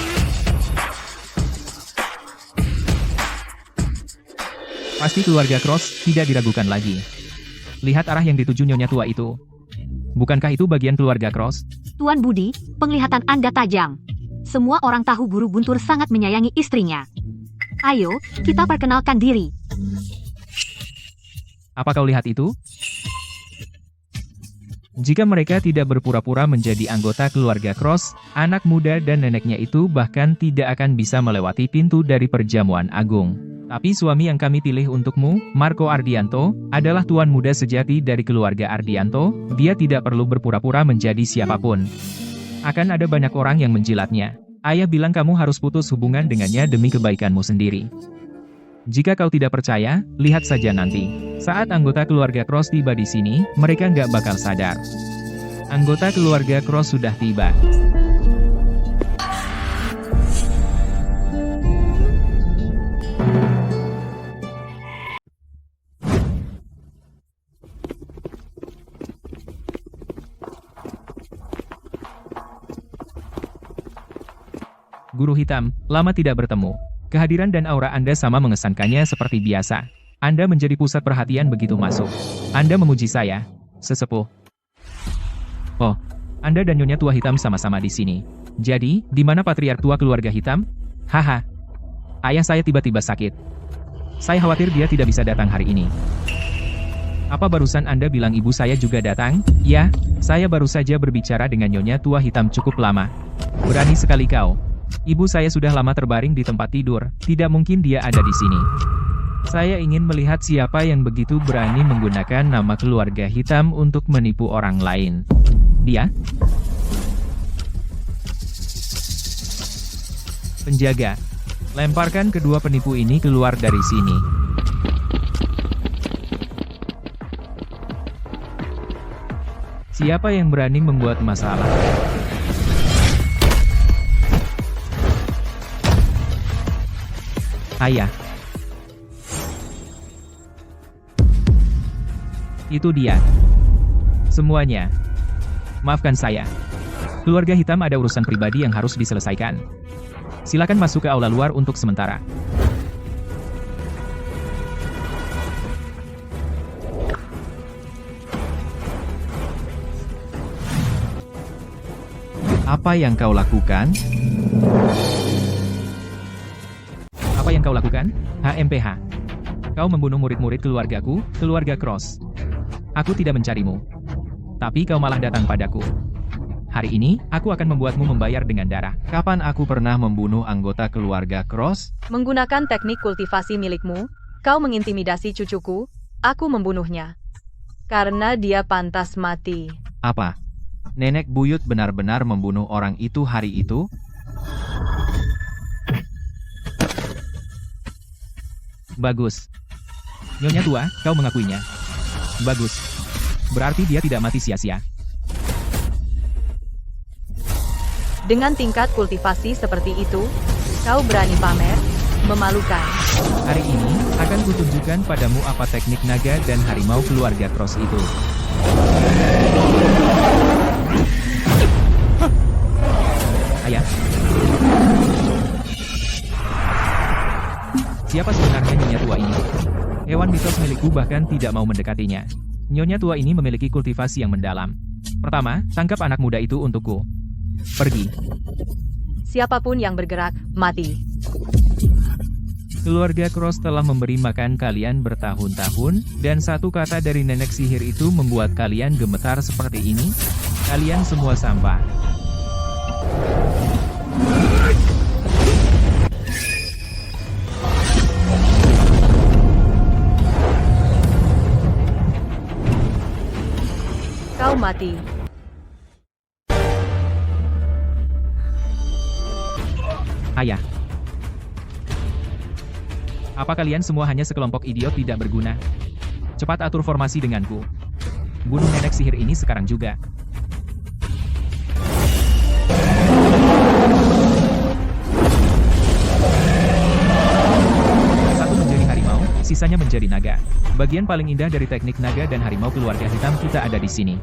Pasti keluarga Cross, tidak diragukan lagi. Lihat arah yang dituju nyonya tua itu. Bukankah itu bagian keluarga Cross? Tuan Budi, penglihatan Anda tajam. Semua orang tahu Guru Guntur sangat menyayangi istrinya. Ayo, kita perkenalkan diri. Apa kau lihat itu? Jika mereka tidak berpura-pura menjadi anggota keluarga Cross, anak muda dan neneknya itu bahkan tidak akan bisa melewati pintu dari perjamuan agung. Tapi suami yang kami pilih untukmu, Marco Ardianto, adalah tuan muda sejati dari keluarga Ardianto. Dia tidak perlu berpura-pura menjadi siapapun. Akan ada banyak orang yang menjilatnya. Ayah bilang kamu harus putus hubungan dengannya demi kebaikanmu sendiri. Jika kau tidak percaya, lihat saja nanti. Saat anggota keluarga Cross tiba di sini, mereka nggak bakal sadar. Anggota keluarga Cross sudah tiba. Guru Hitam, lama tidak bertemu. Kehadiran dan aura Anda sama mengesankannya seperti biasa. Anda menjadi pusat perhatian begitu masuk. Anda memuji saya, sesepuh. Oh, Anda dan Nyonya Tua Hitam sama-sama di sini. Jadi, di mana patriark tua keluarga Hitam? Haha. Ayah saya tiba-tiba sakit. Saya khawatir dia tidak bisa datang hari ini. Apa barusan Anda bilang ibu saya juga datang? Ya, saya baru saja berbicara dengan Nyonya Tua Hitam cukup lama. Berani sekali kau. Ibu saya sudah lama terbaring di tempat tidur, tidak mungkin dia ada di sini. Saya ingin melihat siapa yang begitu berani menggunakan nama keluarga Hitam untuk menipu orang lain. Dia? Penjaga, lemparkan kedua penipu ini keluar dari sini. Siapa yang berani membuat masalah? Ayah. Itu dia. Semuanya. Maafkan saya. Keluarga Hitam ada urusan pribadi yang harus diselesaikan. Silakan masuk ke aula luar untuk sementara. Apa yang kau lakukan? Apa yang kau lakukan? HMPH. Kau membunuh murid-murid keluargaku, keluarga Cross. Aku tidak mencarimu. Tapi kau malah datang padaku. Hari ini, aku akan membuatmu membayar dengan darah. Kapan aku pernah membunuh anggota keluarga Cross? Menggunakan teknik kultivasi milikmu, kau mengintimidasi cucuku, aku membunuhnya. Karena dia pantas mati. Apa? Nenek buyut benar-benar membunuh orang itu hari itu? Bagus. Nyonya tua, kau mengakuinya. Bagus. Berarti dia tidak mati sia-sia. Dengan tingkat kultivasi seperti itu, kau berani pamer? Memalukan. Hari ini, akan kutunjukkan padamu apa teknik naga dan harimau keluarga Cross itu. Ayah. Siapa sebenarnya Nyonya tua ini? Hewan mitos milikku bahkan tidak mau mendekatinya. Nyonya tua ini memiliki kultivasi yang mendalam. Pertama, tangkap anak muda itu untukku. Pergi. Siapapun yang bergerak, mati. Keluarga Cross telah memberi makan kalian bertahun-tahun, dan satu kata dari nenek sihir itu membuat kalian gemetar seperti ini. Kalian semua sampah. Kau mati. Ayah. Apa kalian semua hanya sekelompok idiot tidak berguna? Cepat atur formasi denganku. Bunuh nenek sihir ini sekarang juga. Satu menjadi harimau, sisanya menjadi naga. Bagian paling indah dari teknik naga dan harimau keluarga hitam kita ada di sini.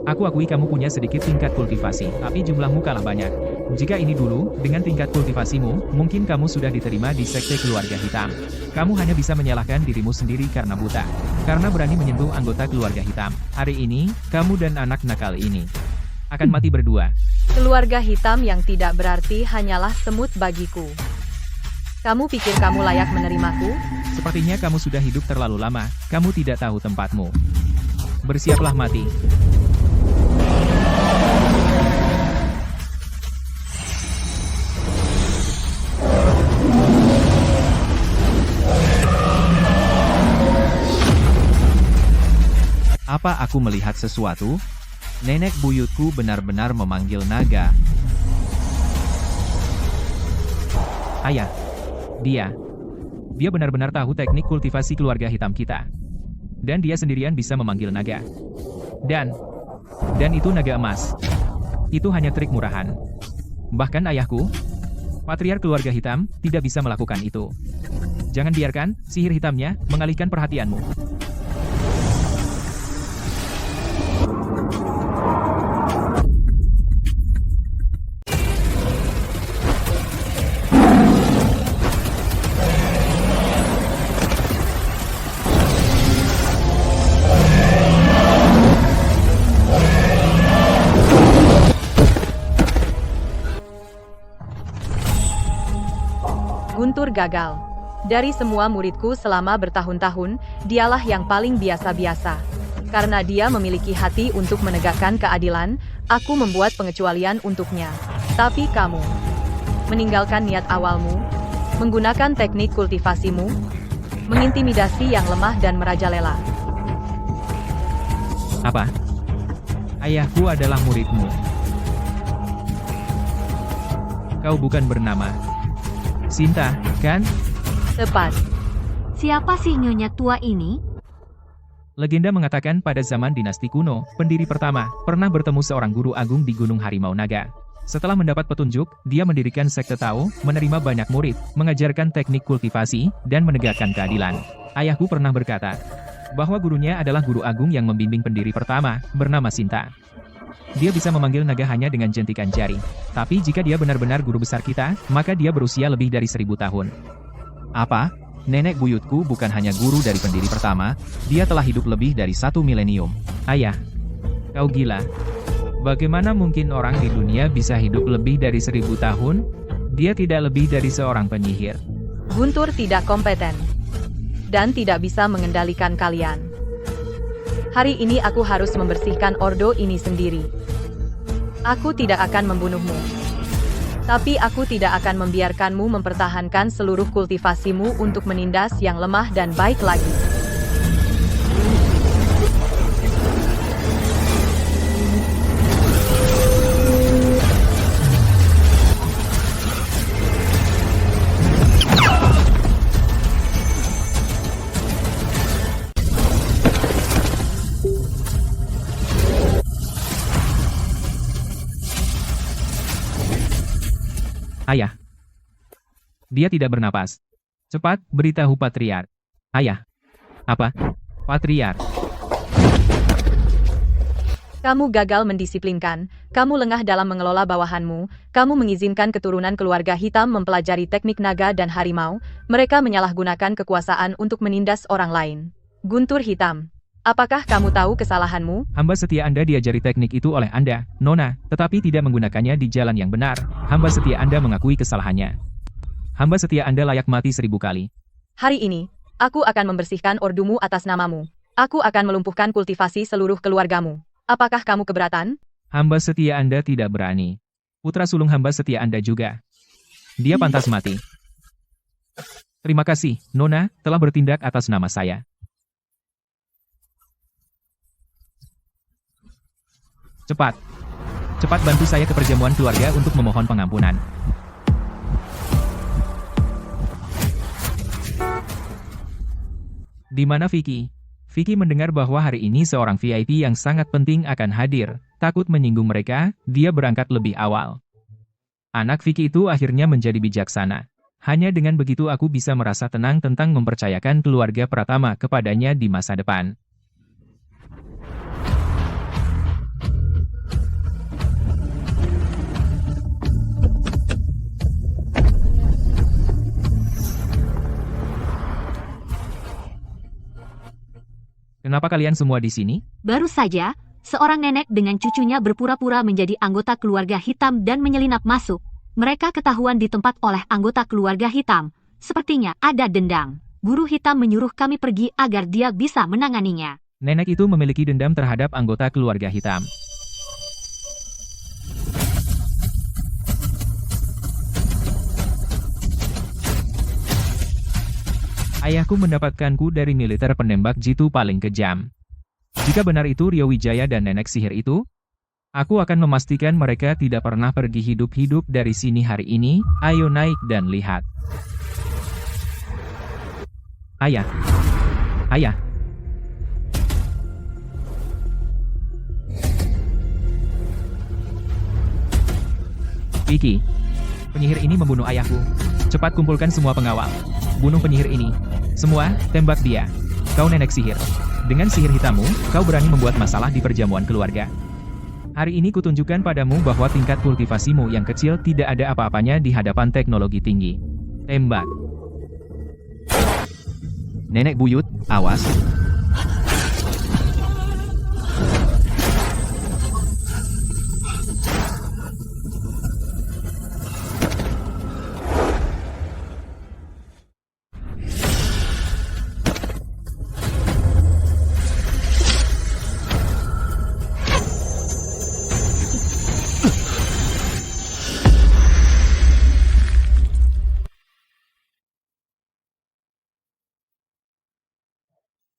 Aku akui kamu punya sedikit tingkat kultivasi, tapi jumlahmu kalah banyak. Jika ini dulu, dengan tingkat kultivasimu, mungkin kamu sudah diterima di sekte keluarga hitam. Kamu hanya bisa menyalahkan dirimu sendiri karena buta. Karena berani menyentuh anggota keluarga hitam. Hari ini, kamu dan anak nakal ini akan mati berdua. Keluarga hitam yang tidak berarti hanyalah semut bagiku. Kamu pikir kamu layak menerimaku? Sepertinya kamu sudah hidup terlalu lama, kamu tidak tahu tempatmu. Bersiaplah mati. Apa aku melihat sesuatu? Nenek buyutku benar-benar memanggil naga. Ayah. Dia benar-benar tahu teknik kultivasi keluarga hitam kita. Dan dia sendirian bisa memanggil naga. Dan itu naga emas. Itu hanya trik murahan. Bahkan ayahku, patriark keluarga hitam, tidak bisa melakukan itu. Jangan biarkan sihir hitamnya mengalihkan perhatianmu. Guntur gagal. Dari semua muridku selama bertahun-tahun, dialah yang paling biasa-biasa. Karena dia memiliki hati untuk menegakkan keadilan, aku membuat pengecualian untuknya. Tapi kamu meninggalkan niat awalmu, menggunakan teknik kultivasimu, mengintimidasi yang lemah dan merajalela. Apa? Ayahku adalah muridmu. Kau bukan bernama Sinta, kan? Tepat. Siapa sih nyonya tua ini? Legenda mengatakan pada zaman dinasti kuno, pendiri pertama, pernah bertemu seorang guru agung di Gunung Harimau Naga. Setelah mendapat petunjuk, dia mendirikan sekte Tao, menerima banyak murid, mengajarkan teknik kultivasi, dan menegakkan keadilan. Ayahku pernah berkata, bahwa gurunya adalah guru agung yang membimbing pendiri pertama, bernama Sinta. Dia bisa memanggil naga hanya dengan jentikan jari. Tapi jika dia benar-benar guru besar kita, maka dia berusia lebih dari 1000 tahun. Apa? Nenek buyutku bukan hanya guru dari pendiri pertama, dia telah hidup lebih dari 1 milenium. Ayah, kau gila. Bagaimana mungkin orang di dunia bisa hidup lebih dari 1000 tahun? Dia tidak lebih dari seorang penyihir. Guntur tidak kompeten. Dan tidak bisa mengendalikan kalian. Hari ini aku harus membersihkan ordo ini sendiri. Aku tidak akan membunuhmu. Tapi aku tidak akan membiarkanmu mempertahankan seluruh kultivasimu untuk menindas yang lemah dan baik lagi. Ayah. Dia tidak bernapas. Cepat, beritahu Patriark. Ayah. Apa? Patriark. Kamu gagal mendisiplinkan, kamu lengah dalam mengelola bawahanmu, kamu mengizinkan keturunan keluarga hitam mempelajari teknik naga dan harimau, mereka menyalahgunakan kekuasaan untuk menindas orang lain. Guntur Hitam. Apakah kamu tahu kesalahanmu? Hamba setia Anda diajari teknik itu oleh Anda, Nona, tetapi tidak menggunakannya di jalan yang benar. Hamba setia Anda mengakui kesalahannya. Hamba setia Anda layak mati 1000 kali. Hari ini, aku akan membersihkan ordumu atas namamu. Aku akan melumpuhkan kultivasi seluruh keluargamu. Apakah kamu keberatan? Hamba setia Anda tidak berani. Putra sulung hamba setia Anda juga. Dia pantas mati. Terima kasih, Nona, telah bertindak atas nama saya. Cepat. Cepat bantu saya ke perjamuan keluarga untuk memohon pengampunan. Di mana Vicky? Vicky mendengar bahwa hari ini seorang VIP yang sangat penting akan hadir. Takut menyinggung mereka, dia berangkat lebih awal. Anak Vicky itu akhirnya menjadi bijaksana. Hanya dengan begitu aku bisa merasa tenang tentang mempercayakan keluarga Pratama kepadanya di masa depan. Kenapa kalian semua di sini? Baru saja, seorang nenek dengan cucunya berpura-pura menjadi anggota keluarga hitam dan menyelinap masuk. Mereka ketahuan di tempat oleh anggota keluarga hitam. Sepertinya ada dendam. Guru hitam menyuruh kami pergi agar dia bisa menanganinya. Nenek itu memiliki dendam terhadap anggota keluarga hitam. Ayahku mendapatkanku dari militer penembak jitu paling kejam. Jika benar itu Rio Wijaya dan nenek sihir itu, aku akan memastikan mereka tidak pernah pergi hidup-hidup dari sini hari ini. Ayo naik dan lihat. Ayah. Ayah. Vicky. Penyihir ini membunuh ayahku. Cepat kumpulkan semua pengawal. Bunuh penyihir ini. Semua, tembak dia. Kau nenek sihir. Dengan sihir hitammu, kau berani membuat masalah di perjamuan keluarga. Hari ini kutunjukkan padamu bahwa tingkat kultivasimu yang kecil tidak ada apa-apanya di hadapan teknologi tinggi. Tembak. Nenek buyut, awas.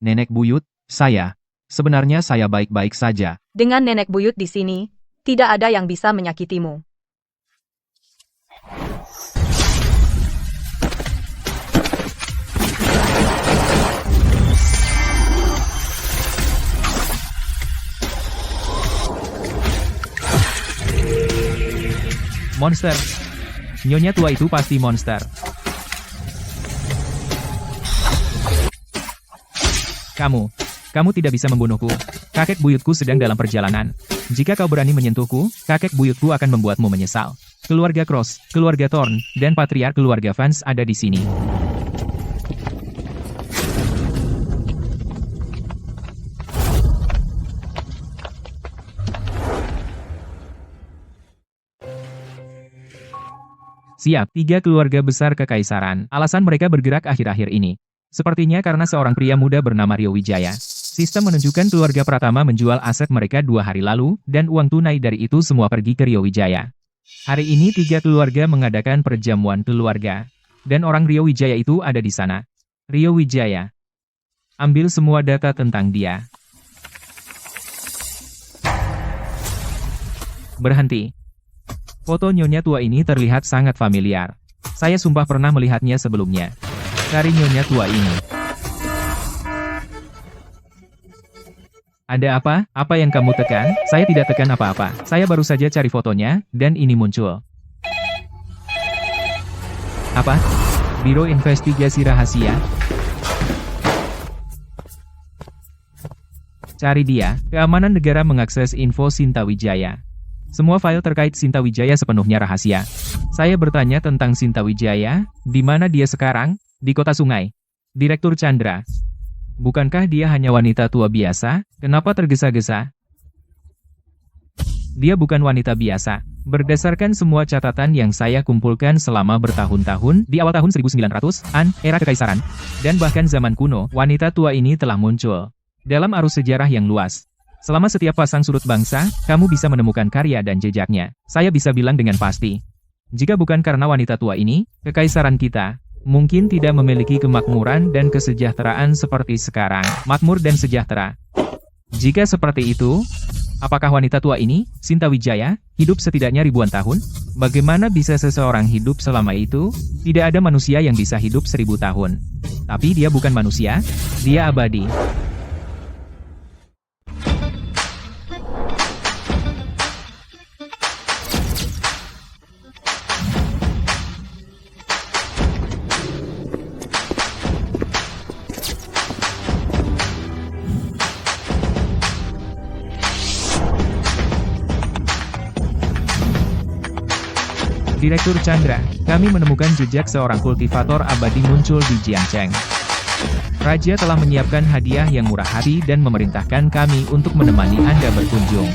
Nenek buyut, sebenarnya saya baik-baik saja. Dengan nenek buyut di sini, tidak ada yang bisa menyakitimu. Monster. Nyonya tua itu pasti monster. Kamu tidak bisa membunuhku. Kakek buyutku sedang dalam perjalanan. Jika kau berani menyentuhku, kakek buyutku akan membuatmu menyesal. Keluarga Cross, keluarga Thorn, dan patriark keluarga Vance ada di sini. Siap, 3 keluarga besar kekaisaran. Alasan mereka bergerak akhir-akhir ini. Sepertinya karena seorang pria muda bernama Rio Wijaya. Sistem menunjukkan keluarga Pratama menjual aset mereka 2 hari lalu, dan uang tunai dari itu semua pergi ke Rio Wijaya. Hari ini 3 keluarga mengadakan perjamuan keluarga. Dan orang Rio Wijaya itu ada di sana. Rio Wijaya. Ambil semua data tentang dia. Berhenti. Foto nyonya tua ini terlihat sangat familiar. Saya sumpah pernah melihatnya sebelumnya. Cari nyonya tua ini. Ada apa? Apa yang kamu tekan? Saya tidak tekan apa-apa. Saya baru saja cari fotonya, dan ini muncul. Apa? Biro Investigasi Rahasia? Cari dia. Keamanan negara mengakses info Sinta Wijaya. Semua file terkait Sinta Wijaya sepenuhnya rahasia. Saya bertanya tentang Sinta Wijaya, di mana dia sekarang? Di kota sungai. Direktur Chandra. Bukankah dia hanya wanita tua biasa? Kenapa tergesa-gesa? Dia bukan wanita biasa. Berdasarkan semua catatan yang saya kumpulkan selama bertahun-tahun, di awal tahun 1900-an, era kekaisaran, dan bahkan zaman kuno, wanita tua ini telah muncul dalam arus sejarah yang luas. Selama setiap pasang surut bangsa, kamu bisa menemukan karya dan jejaknya. Saya bisa bilang dengan pasti. Jika bukan karena wanita tua ini, kekaisaran kita mungkin tidak memiliki kemakmuran dan kesejahteraan seperti sekarang. Makmur dan sejahtera. Jika seperti itu, apakah wanita tua ini, Sinta Wijaya, hidup setidaknya ribuan tahun? Bagaimana bisa seseorang hidup selama itu? Tidak ada manusia yang bisa hidup 1000 tahun. Tapi dia bukan manusia, dia abadi. Direktur Chandra, kami menemukan jejak seorang kultivator abadi muncul di Jiangcheng. Raja telah menyiapkan hadiah yang murah hati dan memerintahkan kami untuk menemani Anda berkunjung.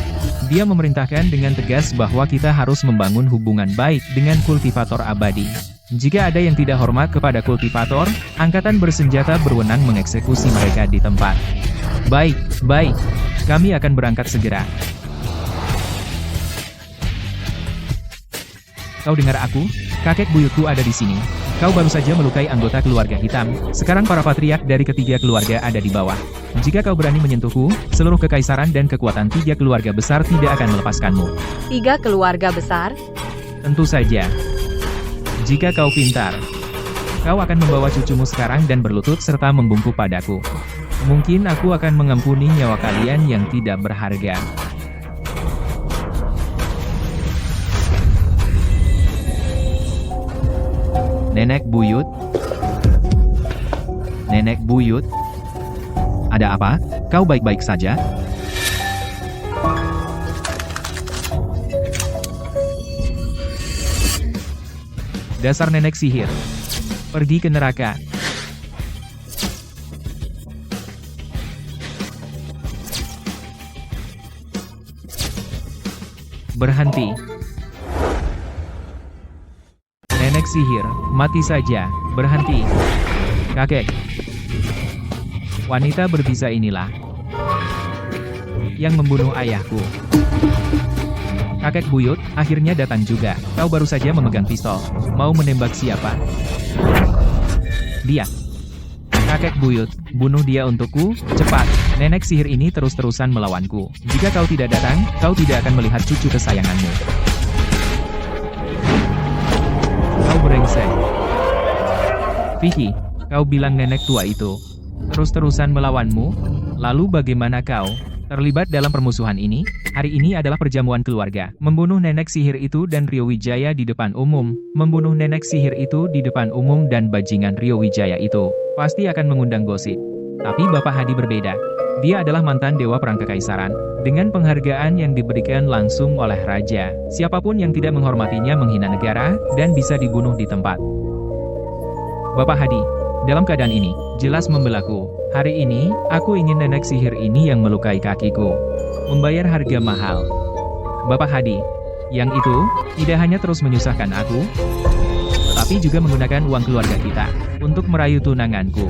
Dia memerintahkan dengan tegas bahwa kita harus membangun hubungan baik dengan kultivator abadi. Jika ada yang tidak hormat kepada kultivator, angkatan bersenjata berwenang mengeksekusi mereka di tempat. Baik, baik. Kami akan berangkat segera. Kau dengar aku? Kakek buyutku ada di sini. Kau baru saja melukai anggota keluarga hitam. Sekarang para patriark dari ketiga keluarga ada di bawah. Jika kau berani menyentuhku, seluruh kekaisaran dan kekuatan 3 keluarga besar tidak akan melepaskanmu. 3 keluarga besar? Tentu saja. Jika kau pintar, kau akan membawa cucumu sekarang dan berlutut serta membungkuk padaku. Mungkin aku akan mengampuni nyawa kalian yang tidak berharga. Nenek buyut? Nenek buyut? Ada apa? Kau baik-baik saja? Dasar nenek sihir. Pergi ke neraka. Berhenti. Nenek sihir, mati saja. Berhenti. Kakek. Wanita berbisa inilah yang membunuh ayahku. Kakek buyut, akhirnya datang juga. Kau baru saja memegang pistol. Mau menembak siapa? Dia. Kakek buyut, bunuh dia untukku, cepat. Nenek sihir ini terus-terusan melawanku. Jika kau tidak datang, kau tidak akan melihat cucu kesayanganmu. Kau brengsek. Vicky, kau bilang nenek tua itu terus-terusan melawanmu? Lalu bagaimana kau terlibat dalam permusuhan ini? Hari ini adalah perjamuan keluarga. Membunuh nenek sihir itu dan Rio Wijaya di depan umum. Membunuh nenek sihir itu di depan umum dan bajingan Rio Wijaya itu pasti akan mengundang gosip. Tapi Bapak Hadi berbeda. Dia adalah mantan dewa perang kekaisaran. Dengan penghargaan yang diberikan langsung oleh raja, siapapun yang tidak menghormatinya menghina negara dan bisa dibunuh di tempat. Bapak Hadi, dalam keadaan ini, jelas membelaku. Hari ini, aku ingin nenek sihir ini yang melukai kakiku. Membayar harga mahal. Bapak Hadi, yang itu, tidak hanya terus menyusahkan aku, tetapi juga menggunakan uang keluarga kita, untuk merayu tunanganku.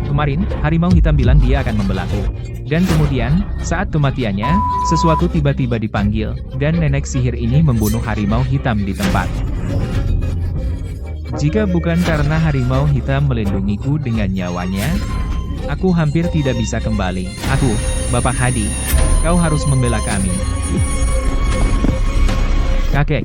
Kemarin, harimau hitam bilang dia akan membelaku. Dan kemudian, saat kematiannya, sesuatu tiba-tiba dipanggil, dan nenek sihir ini membunuh harimau hitam di tempat. Jika bukan karena harimau hitam melindungiku dengan nyawanya, aku hampir tidak bisa kembali. Aku, Bapak Hadi, kau harus membela kami. Kakek.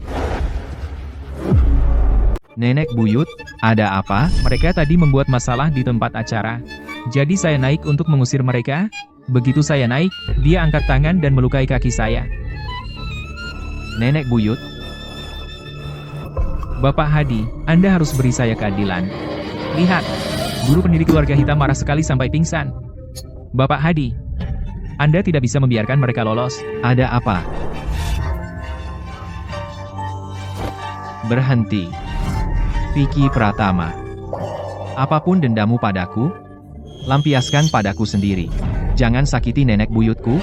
Nenek buyut, ada apa? Mereka tadi membuat masalah di tempat acara. Jadi saya naik untuk mengusir mereka. Begitu saya naik, dia angkat tangan dan melukai kaki saya. Nenek buyut, Bapak Hadi, Anda harus beri saya keadilan. Lihat, guru pendiri keluarga hitam marah sekali sampai pingsan. Bapak Hadi, Anda tidak bisa membiarkan mereka lolos. ada apa? Berhenti. Vicky Pratama. Apapun dendamu padaku, lampiaskan padaku sendiri. Jangan sakiti nenek buyutku.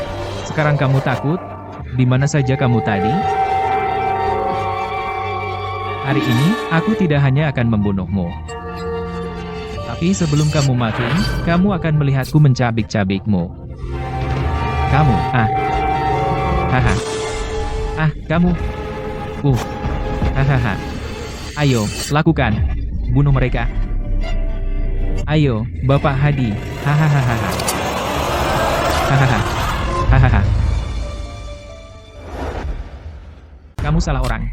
Sekarang kamu takut? Di mana saja kamu tadi? Hari ini, aku tidak hanya akan membunuhmu. Tapi sebelum kamu mati, kamu akan melihatku mencabik-cabikmu. Kamu, Haha. Kamu. Hahaha. Ayo, lakukan. Bunuh mereka. Ayo, Bapak Hadi. Hahaha. Hahaha. Hahaha. Kamu salah orang.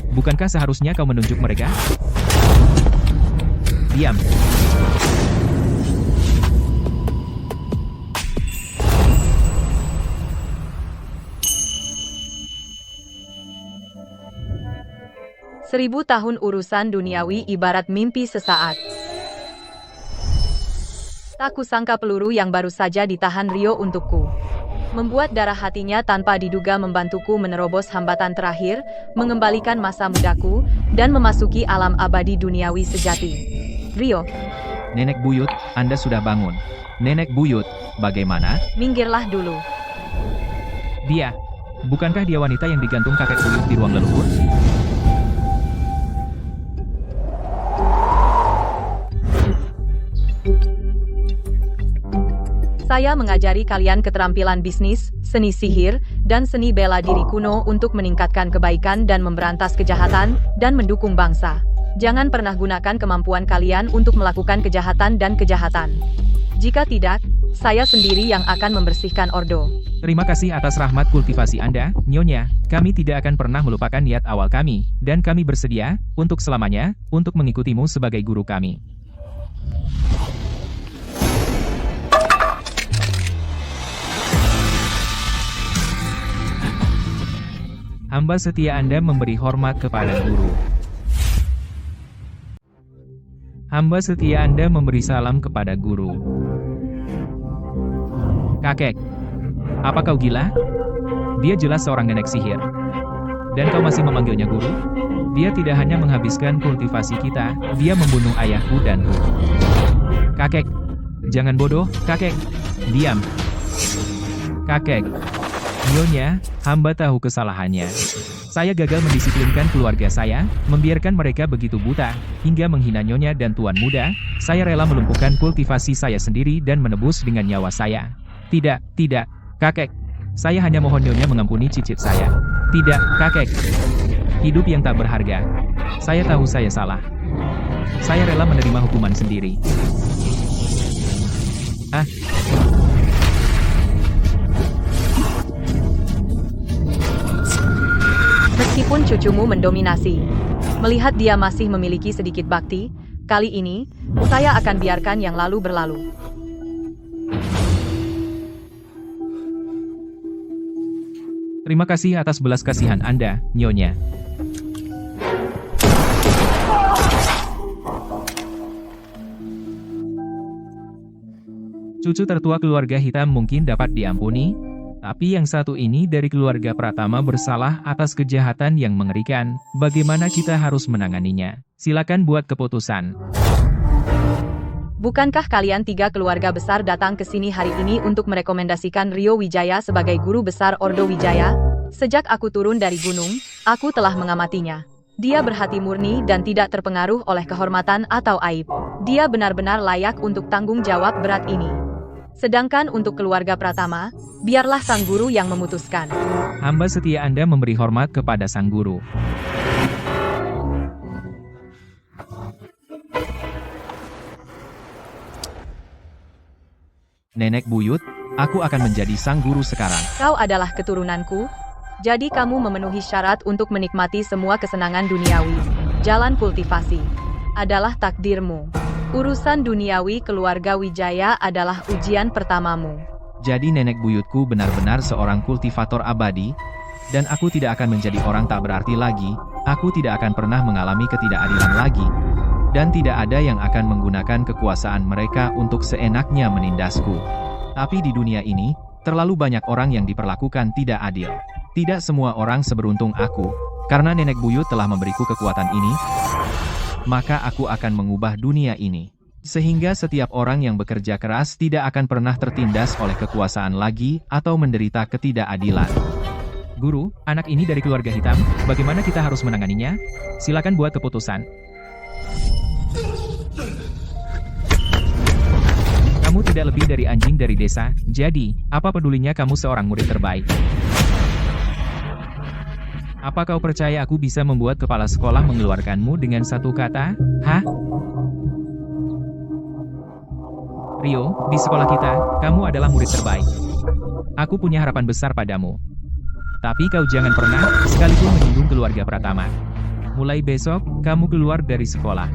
Bukankah seharusnya kau menunjuk mereka? Diam. Seribu tahun urusan duniawi ibarat mimpi sesaat. Tak kusangka peluru yang baru saja ditahan Rio untukku membuat darah hatinya tanpa diduga membantuku menerobos hambatan terakhir, mengembalikan masa mudaku, dan memasuki alam abadi duniawi sejati. Rio, Nenek buyut, Anda sudah bangun. Nenek buyut, bagaimana? Minggirlah dulu. Dia. Bukankah dia wanita yang digantung kakek buyut di ruang leluhur? Saya mengajari kalian keterampilan bisnis, seni sihir, dan seni bela diri kuno untuk meningkatkan kebaikan dan memberantas kejahatan, dan mendukung bangsa. Jangan pernah gunakan kemampuan kalian untuk melakukan kejahatan dan kejahatan. Jika tidak, saya sendiri yang akan membersihkan Ordo. Terima kasih atas rahmat kultivasi Anda, Nyonya. Kami tidak akan pernah melupakan niat awal kami, dan kami bersedia, untuk selamanya, untuk mengikutimu sebagai guru kami. Hamba setia Anda memberi hormat kepada guru. Hamba setia Anda memberi salam kepada guru. Kakek, apa kau gila? Dia jelas seorang nenek sihir. Dan kau masih memanggilnya guru? Dia tidak hanya menghabiskan kultivasi kita, dia membunuh ayahku dan ku. Kakek, jangan bodoh, kakek. Diam. Kakek. Nyonya, hamba tahu kesalahannya. Saya gagal mendisiplinkan keluarga saya, membiarkan mereka begitu buta, hingga menghina Nyonya dan Tuan Muda. Saya rela melumpuhkan kultivasi saya sendiri dan menebus dengan nyawa saya. Tidak, kakek. Saya hanya mohon Nyonya mengampuni cicit saya. Tidak, kakek. Hidup yang tak berharga. Saya tahu saya salah. Saya rela menerima hukuman sendiri. Meskipun cucumu mendominasi, melihat dia masih memiliki sedikit bakti, kali ini, saya akan biarkan yang lalu berlalu. Terima kasih atas belas kasihan Anda, Nyonya. Cucu tertua keluarga hitam mungkin dapat diampuni, tapi yang satu ini dari keluarga Pratama bersalah atas kejahatan yang mengerikan. Bagaimana kita harus menanganinya? Silakan buat keputusan. Bukankah kalian 3 keluarga besar datang ke sini hari ini untuk merekomendasikan Rio Wijaya sebagai guru besar Ordo Wijaya? Sejak aku turun dari gunung, aku telah mengamatinya. Dia berhati murni dan tidak terpengaruh oleh kehormatan atau aib. Dia benar-benar layak untuk tanggung jawab berat ini. Sedangkan untuk keluarga Pratama, biarlah sang guru yang memutuskan. Hamba setia Anda memberi hormat kepada sang guru. Nenek buyut, aku akan menjadi sang guru sekarang. Kau adalah keturunanku, jadi kamu memenuhi syarat untuk menikmati semua kesenangan duniawi. Jalan kultivasi adalah takdirmu. Urusan duniawi keluarga Wijaya adalah ujian pertamamu. Jadi nenek buyutku benar-benar seorang kultivator abadi, dan aku tidak akan menjadi orang tak berarti lagi, aku tidak akan pernah mengalami ketidakadilan lagi, dan tidak ada yang akan menggunakan kekuasaan mereka untuk seenaknya menindasku. Tapi di dunia ini, terlalu banyak orang yang diperlakukan tidak adil. Tidak semua orang seberuntung aku, karena nenek buyut telah memberiku kekuatan ini, maka aku akan mengubah dunia ini. Sehingga setiap orang yang bekerja keras tidak akan pernah tertindas oleh kekuasaan lagi, atau menderita ketidakadilan. Guru, anak ini dari keluarga hitam, bagaimana kita harus menanganinya? Silakan buat keputusan. Kamu tidak lebih dari anjing dari desa, jadi, apa pedulinya kamu seorang murid terbaik? Apa kau percaya aku bisa membuat kepala sekolah mengeluarkanmu dengan satu kata? Hah? Rio, di sekolah kita, kamu adalah murid terbaik. Aku punya harapan besar padamu. Tapi kau jangan pernah, sekalipun menyinggung keluarga Pratama. Mulai besok, kamu keluar dari sekolah.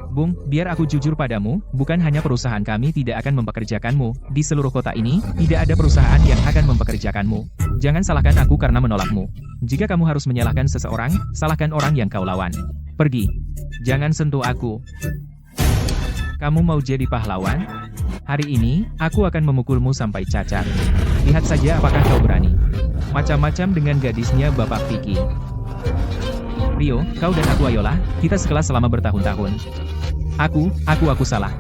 Bung, biar aku jujur padamu, bukan hanya perusahaan kami tidak akan mempekerjakanmu, di seluruh kota ini, tidak ada perusahaan yang akan mempekerjakanmu. Jangan salahkan aku karena menolakmu. Jika kamu harus menyalahkan seseorang, salahkan orang yang kau lawan. Pergi. Jangan sentuh aku. Kamu mau jadi pahlawan? Hari ini, aku akan memukulmu sampai cacat. Lihat saja apakah kau berani. Macam-macam dengan gadisnya Bapak Vicky. Rio, kau dan aku ayolah, kita sekelas selama bertahun-tahun. Aku salah.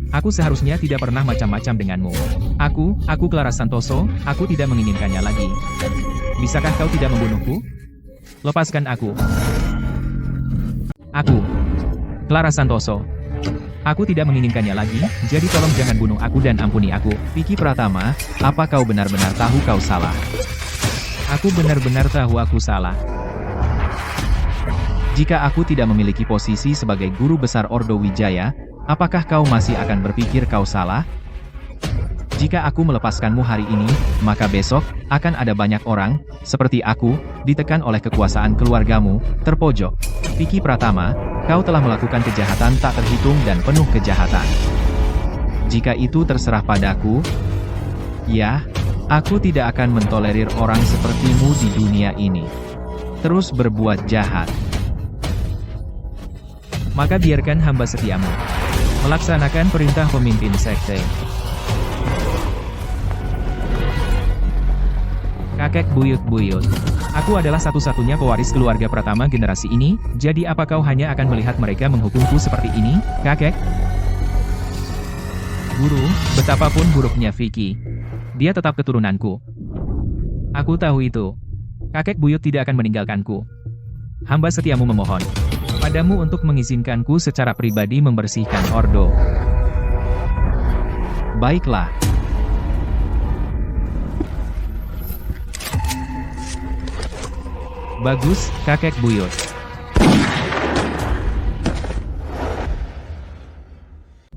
Aku seharusnya tidak pernah macam-macam denganmu. Aku Clara Santoso, aku tidak menginginkannya lagi. Bisakah kau tidak membunuhku? Lepaskan aku. Aku, Clara Santoso. Aku tidak menginginkannya lagi, jadi tolong jangan bunuh aku dan ampuni aku. Vicky Pratama, apa kau benar-benar tahu kau salah? Aku benar-benar tahu aku salah. Jika aku tidak memiliki posisi sebagai guru besar Ordo Wijaya, apakah kau masih akan berpikir kau salah? Jika aku melepaskanmu hari ini, maka besok, akan ada banyak orang, seperti aku, ditekan oleh kekuasaan keluargamu, terpojok. Vicky Pratama, kau telah melakukan kejahatan tak terhitung dan penuh kejahatan. Jika itu terserah padaku, ya, aku tidak akan mentolerir orang sepertimu di dunia ini. Terus berbuat jahat. Maka biarkan hamba setiamu melaksanakan perintah pemimpin sekte. Kakek buyut-buyut. Aku adalah satu-satunya pewaris keluarga Pratama generasi ini, jadi apa kau hanya akan melihat mereka menghukumku seperti ini, kakek? Guru, betapapun buruknya Vicky, dia tetap keturunanku. Aku tahu itu. Kakek buyut tidak akan meninggalkanku. Hamba setiamu memohon padamu untuk mengizinkanku secara pribadi membersihkan Ordo. Baiklah. Bagus, kakek buyut.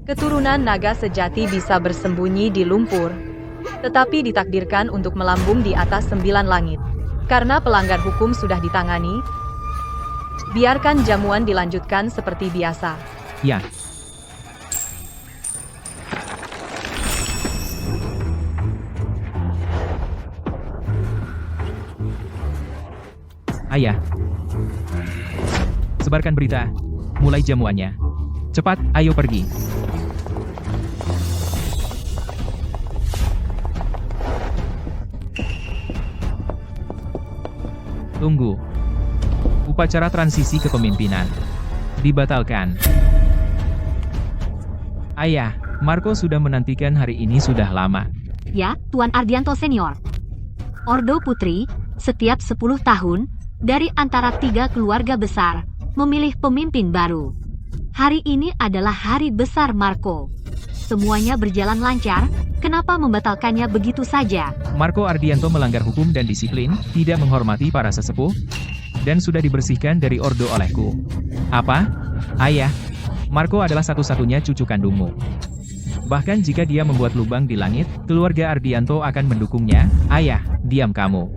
Keturunan naga sejati bisa bersembunyi di lumpur, tetapi ditakdirkan untuk melambung di atas 9 langit. Karena pelanggar hukum sudah ditangani, biarkan jamuan dilanjutkan seperti biasa. Ya. Ayah. Sebarkan berita. Mulai jamuannya. Cepat, ayo pergi. Tunggu. Upacara transisi kepemimpinan dibatalkan. Ayah, Marco sudah menantikan hari ini sudah lama. Ya, Tuan Ardianto Senior. Ordo Putri, setiap 10 tahun, dari antara 3 keluarga besar, memilih pemimpin baru. Hari ini adalah hari besar Marco. Semuanya berjalan lancar, kenapa membatalkannya begitu saja? Marco Ardianto melanggar hukum dan disiplin, tidak menghormati para sesepuh, dan sudah dibersihkan dari Ordo olehku. Apa? Ayah, Marco adalah satu-satunya cucu kandungmu. Bahkan jika dia membuat lubang di langit, keluarga Ardianto akan mendukungnya. Ayah, diam kamu.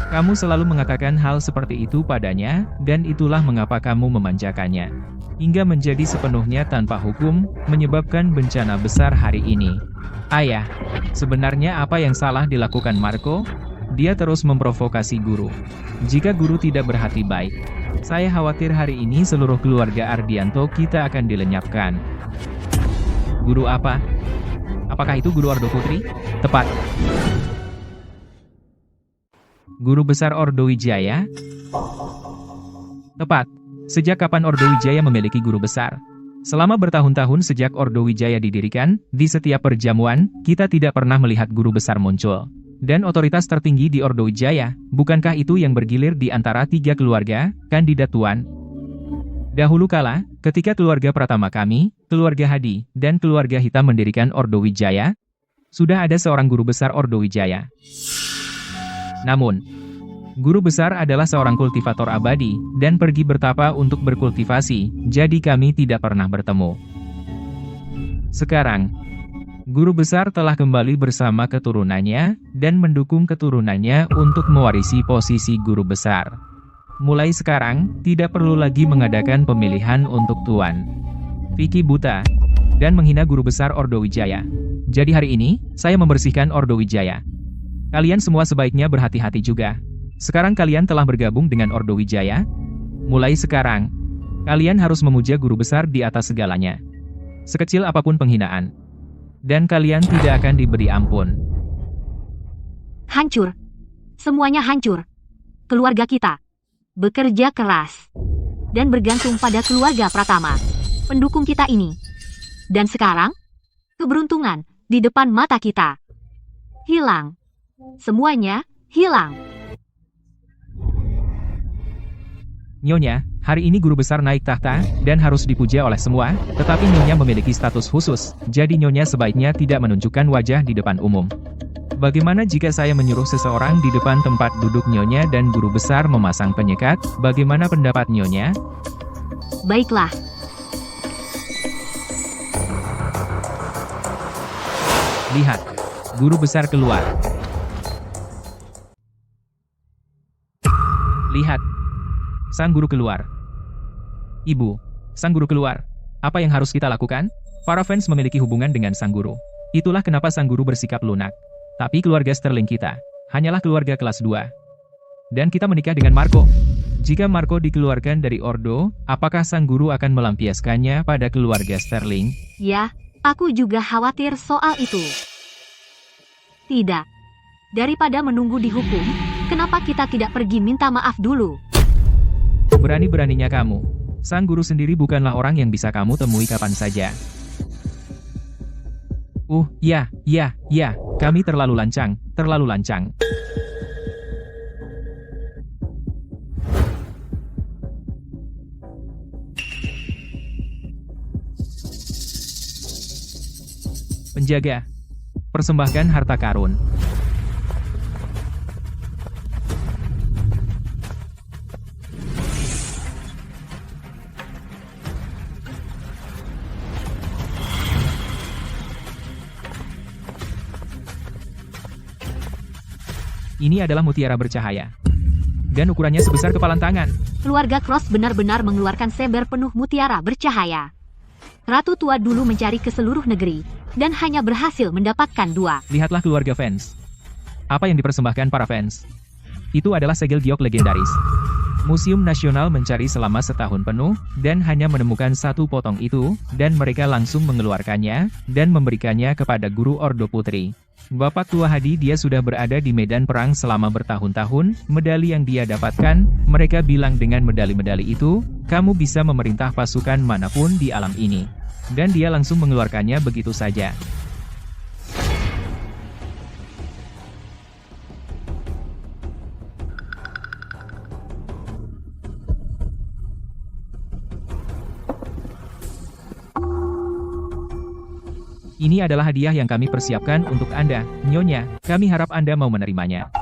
Kamu selalu mengatakan hal seperti itu padanya, dan itulah mengapa kamu memanjakannya. Hingga menjadi sepenuhnya tanpa hukum, menyebabkan bencana besar hari ini. Ayah, sebenarnya apa yang salah dilakukan Marco? Dia terus memprovokasi guru. Jika guru tidak berhati baik, saya khawatir hari ini seluruh keluarga Ardianto kita akan dilenyapkan. Guru apa? Apakah itu guru Ordo Putri? Tepat. Guru besar Ordo Wijaya? Tepat. Sejak kapan Ordo Wijaya memiliki guru besar? Selama bertahun-tahun sejak Ordo Wijaya didirikan, di setiap perjamuan, kita tidak pernah melihat guru besar muncul. Dan otoritas tertinggi di Ordo Wijaya, bukankah itu yang bergilir di antara 3 keluarga, kandidat tuan? Dahulu kala, ketika keluarga Pratama kami, keluarga Hadi, dan keluarga Hitam mendirikan Ordo Wijaya, sudah ada seorang guru besar Ordo Wijaya. Namun, guru besar adalah seorang kultivator abadi, dan pergi bertapa untuk berkultivasi, jadi kami tidak pernah bertemu. Sekarang, guru besar telah kembali bersama keturunannya, dan mendukung keturunannya untuk mewarisi posisi guru besar. Mulai sekarang, tidak perlu lagi mengadakan pemilihan untuk tuan. Vicky buta, dan menghina guru besar Ordo Wijaya. Jadi hari ini, saya membersihkan Ordo Wijaya. Kalian semua sebaiknya berhati-hati juga. Sekarang kalian telah bergabung dengan Ordo Wijaya. Mulai sekarang, kalian harus memuja guru besar di atas segalanya. Sekecil apapun penghinaan. Dan kalian tidak akan diberi ampun. Hancur. Semuanya hancur. Keluarga kita. bekerja keras, dan bergantung pada keluarga Pratama, pendukung kita ini. Dan sekarang, keberuntungan di depan mata kita hilang. Semuanya hilang. Nyonya, hari ini guru besar naik tahta, dan harus dipuja oleh semua, tetapi Nyonya memiliki status khusus, jadi Nyonya sebaiknya tidak menunjukkan wajah di depan umum. Bagaimana jika saya menyuruh seseorang di depan tempat duduk Nyonya dan guru besar memasang penyekat? Bagaimana pendapat Nyonya? Baiklah. Lihat, guru besar keluar. Lihat, sang guru keluar. Ibu, sang guru keluar. Apa yang harus kita lakukan? Para fans memiliki hubungan dengan sang guru. Itulah kenapa sang guru bersikap lunak. Tapi keluarga Sterling kita hanyalah keluarga kelas 2. Dan kita menikah dengan Marco. Jika Marco dikeluarkan dari Ordo, apakah sang guru akan melampiaskannya pada keluarga Sterling? Ya, aku juga khawatir soal itu. Tidak. Daripada menunggu dihukum, kenapa kita tidak pergi minta maaf dulu? Berani-beraninya kamu. Sang guru sendiri bukanlah orang yang bisa kamu temui kapan saja. Ya, kami terlalu lancang, terlalu lancang. Penjaga, persembahkan harta karun. Ini adalah mutiara bercahaya. Dan ukurannya sebesar kepalan tangan. Keluarga Cross benar-benar mengeluarkan seber penuh mutiara bercahaya. Ratu tua dulu mencari ke seluruh negeri, dan hanya berhasil mendapatkan 2. Lihatlah keluarga fans. Apa yang dipersembahkan para fans? Itu adalah segel giok legendaris. Museum Nasional mencari selama setahun penuh, dan hanya menemukan 1 potong itu, dan mereka langsung mengeluarkannya, dan memberikannya kepada guru Ordo Putri. Bapak tua Hadi, dia sudah berada di medan perang selama bertahun-tahun, medali yang dia dapatkan, mereka bilang dengan medali-medali itu, kamu bisa memerintah pasukan manapun di alam ini. Dan dia langsung mengeluarkannya begitu saja. Ini adalah hadiah yang kami persiapkan untuk Anda, Nyonya. Kami harap Anda mau menerimanya.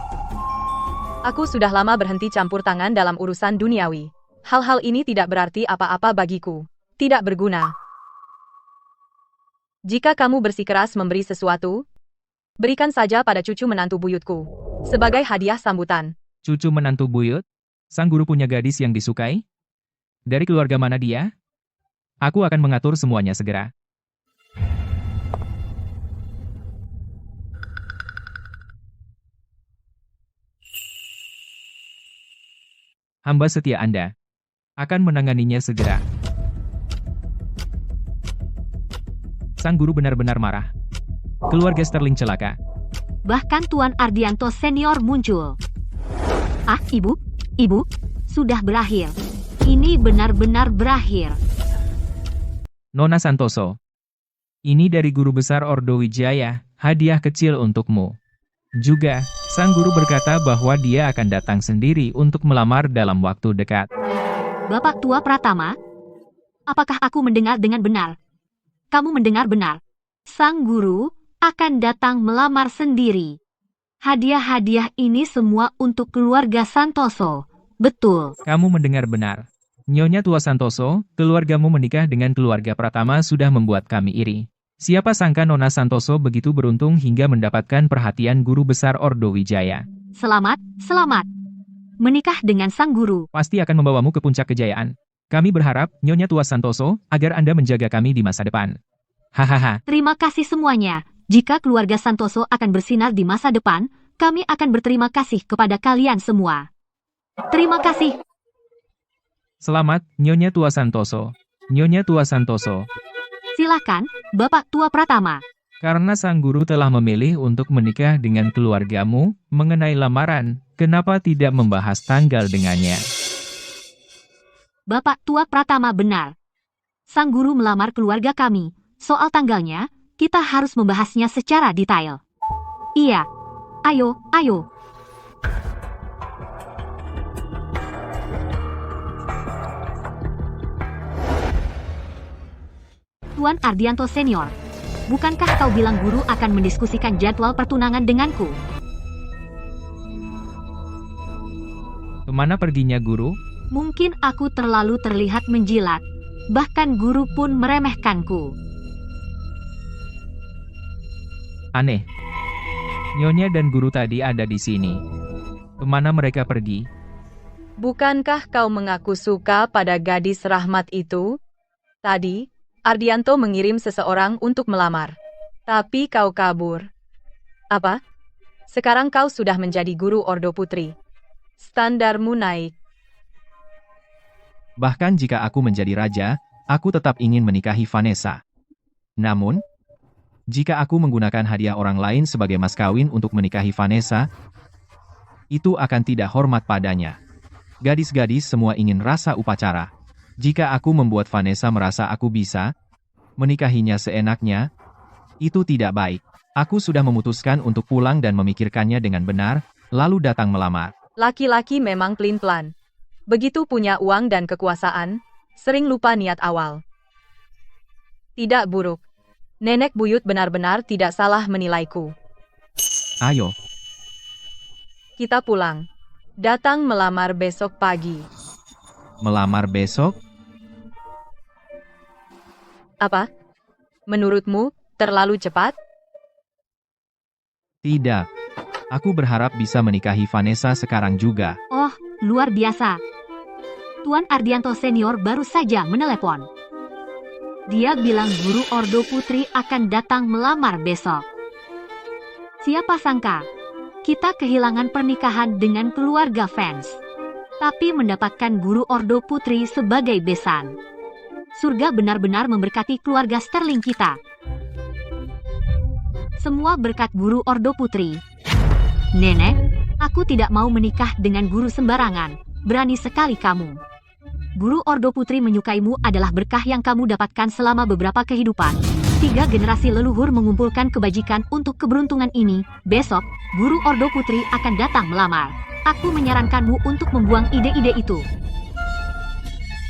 Aku sudah lama berhenti campur tangan dalam urusan duniawi. Hal-hal ini tidak berarti apa-apa bagiku. Tidak berguna. Jika kamu bersikeras memberi sesuatu, berikan saja pada cucu menantu buyutku. Sebagai hadiah sambutan. Cucu menantu buyut? Sang guru punya gadis yang disukai? Dari keluarga mana dia? Aku akan mengatur semuanya segera. Hamba setia Anda akan menanganinya segera. Sang guru benar-benar marah. Keluarga Sterling celaka. Bahkan Tuan Ardianto Senior muncul. Ah, Ibu, sudah berakhir. Ini benar-benar berakhir. Nona Santoso. Ini dari guru besar Ordo Wijaya, hadiah kecil untukmu. Juga, sang guru berkata bahwa dia akan datang sendiri untuk melamar dalam waktu dekat. Bapak tua Pratama, apakah aku mendengar dengan benar? Kamu mendengar benar. Sang guru akan datang melamar sendiri. Hadiah-hadiah ini semua untuk keluarga Santoso. Betul. Kamu mendengar benar. Nyonya tua Santoso, keluargamu menikah dengan keluarga Pratama sudah membuat kami iri. Siapa sangka Nona Santoso begitu beruntung hingga mendapatkan perhatian guru besar Ordo Wijaya. Selamat. Menikah dengan sang guru. Pasti akan membawamu ke puncak kejayaan. Kami berharap, Nyonya tua Santoso, agar Anda menjaga kami di masa depan. Hahaha. Terima kasih semuanya. Jika keluarga Santoso akan bersinar di masa depan, kami akan berterima kasih kepada kalian semua. Terima kasih. Selamat, Nyonya tua Santoso. Nyonya tua Santoso. Silakan, Bapak tua Pratama. Karena sang guru telah memilih untuk menikah dengan keluargamu, mengenai lamaran, kenapa tidak membahas tanggal dengannya? Bapak Tua Pratama benar. Sang guru melamar keluarga kami. Soal tanggalnya, kita harus membahasnya secara detail. Iya. Ayo, ayo. Tuan Ardianto Senior, bukankah kau bilang guru akan mendiskusikan jadwal pertunangan denganku? Kemana perginya guru? Mungkin aku terlalu terlihat menjilat. Bahkan guru pun meremehkanku. Aneh. Nyonya dan guru tadi ada di sini. Kemana mereka pergi? Bukankah kau mengaku suka pada gadis Rahmat itu? Tadi, Ardianto mengirim seseorang untuk melamar. Tapi kau kabur. Apa? Sekarang kau sudah menjadi guru Ordo Putri. Standarmu naik. Bahkan jika aku menjadi raja, aku tetap ingin menikahi Vanessa. Namun, jika aku menggunakan hadiah orang lain sebagai mas kawin untuk menikahi Vanessa, itu akan tidak hormat padanya. Gadis-gadis semua ingin rasa upacara. Jika aku membuat Vanessa merasa aku bisa menikahinya seenaknya, itu tidak baik. Aku sudah memutuskan untuk pulang dan memikirkannya dengan benar, lalu datang melamar. Laki-laki memang pelin-pelan. Begitu punya uang dan kekuasaan, sering lupa niat awal. Tidak buruk. Nenek buyut benar-benar tidak salah menilaiku. Ayo, Kita pulang. Datang melamar besok pagi. melamar besok? Apa? Menurutmu, terlalu cepat? Tidak. Aku berharap bisa menikahi Vanessa sekarang juga. Oh, luar biasa. Tuan Ardianto Senior baru saja menelepon. Dia bilang guru Ordo Putri akan datang melamar besok. Siapa sangka, kita kehilangan pernikahan dengan keluarga fans. Tapi mendapatkan guru Ordo Putri sebagai besan. Surga benar-benar memberkati keluarga Sterling kita. Semua berkat guru Ordo Putri. Nenek, aku tidak mau menikah dengan guru sembarangan. Berani sekali kamu. Guru Ordo Putri menyukaimu adalah berkah yang kamu dapatkan selama beberapa kehidupan. 3 generasi leluhur mengumpulkan kebajikan untuk keberuntungan ini. Besok, guru Ordo Putri akan datang melamar. Aku menyarankanmu untuk membuang ide-ide itu.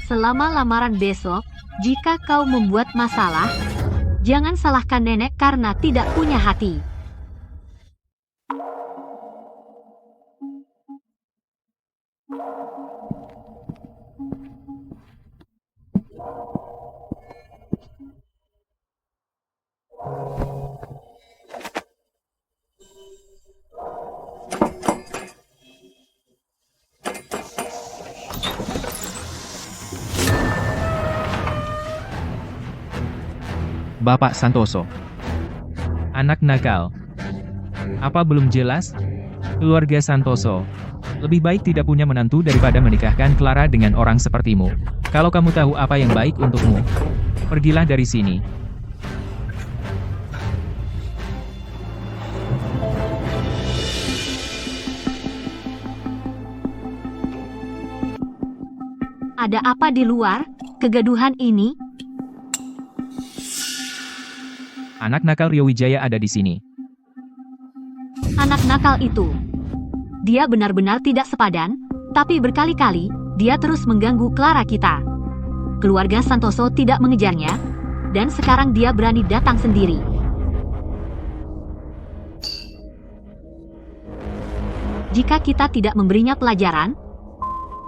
Selama lamaran besok, jika kau membuat masalah, jangan salahkan nenek karena tidak punya hati. Bapak Santoso. Anak nakal. Apa belum jelas? Keluarga Santoso. Lebih baik tidak punya menantu daripada menikahkan Clara dengan orang sepertimu. Kalau kamu tahu apa yang baik untukmu, pergilah dari sini. Ada apa di luar? Kegaduhan ini? Anak nakal Rio Wijaya ada di sini. Anak nakal itu. Dia benar-benar tidak sepadan, tapi berkali-kali, dia terus mengganggu Clara kita. Keluarga Santoso tidak mengejarnya, dan sekarang dia berani datang sendiri. Jika kita tidak memberinya pelajaran,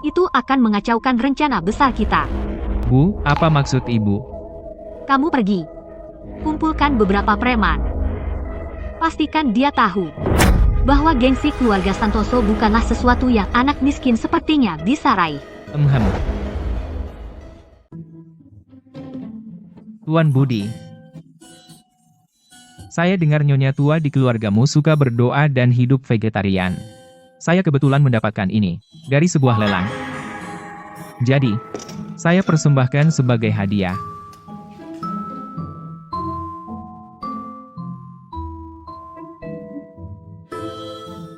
itu akan mengacaukan rencana besar kita. Bu, apa maksud ibu? Kamu pergi. Kumpulkan beberapa preman. Pastikan dia tahu bahwa gengsi keluarga Santoso bukanlah sesuatu yang anak miskin sepertinya bisa raih. Tuan Budi. Saya dengar nyonya tua di keluargamu suka berdoa dan hidup vegetarian. Saya kebetulan mendapatkan ini dari sebuah lelang. Jadi, saya persembahkan sebagai hadiah.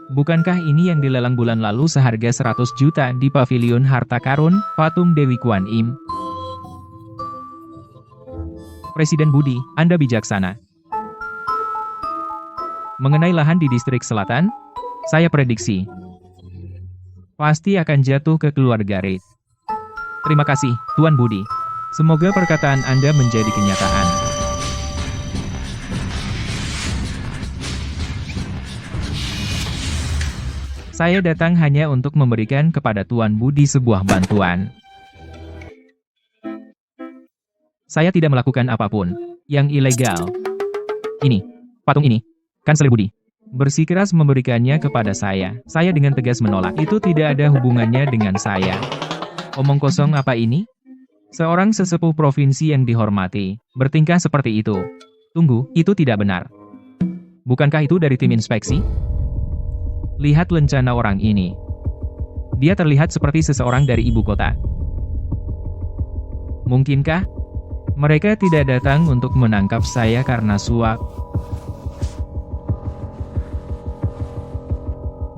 Bukankah ini yang dilelang bulan lalu seharga 100 juta di pavilion harta karun, patung Dewi Kuan Im? Presiden Budi, Anda bijaksana. Mengenai lahan di distrik selatan, saya prediksi pasti akan jatuh ke keluarga Reid. Terima kasih, Tuan Budi. Semoga perkataan Anda menjadi kenyataan. Saya datang hanya untuk memberikan kepada Tuan Budi sebuah bantuan. Saya tidak melakukan apapun yang ilegal. Ini, patung ini, Kanselir Budi bersikeras memberikannya kepada saya. Saya dengan tegas menolak. Itu tidak ada hubungannya dengan saya. Omong kosong apa ini? Seorang sesepuh provinsi yang dihormati bertingkah seperti itu. Tunggu, itu tidak benar. Bukankah itu dari tim inspeksi? Lihat lencana orang ini. Dia terlihat seperti seseorang dari ibu kota. Mungkinkah mereka tidak datang untuk menangkap saya karena suap?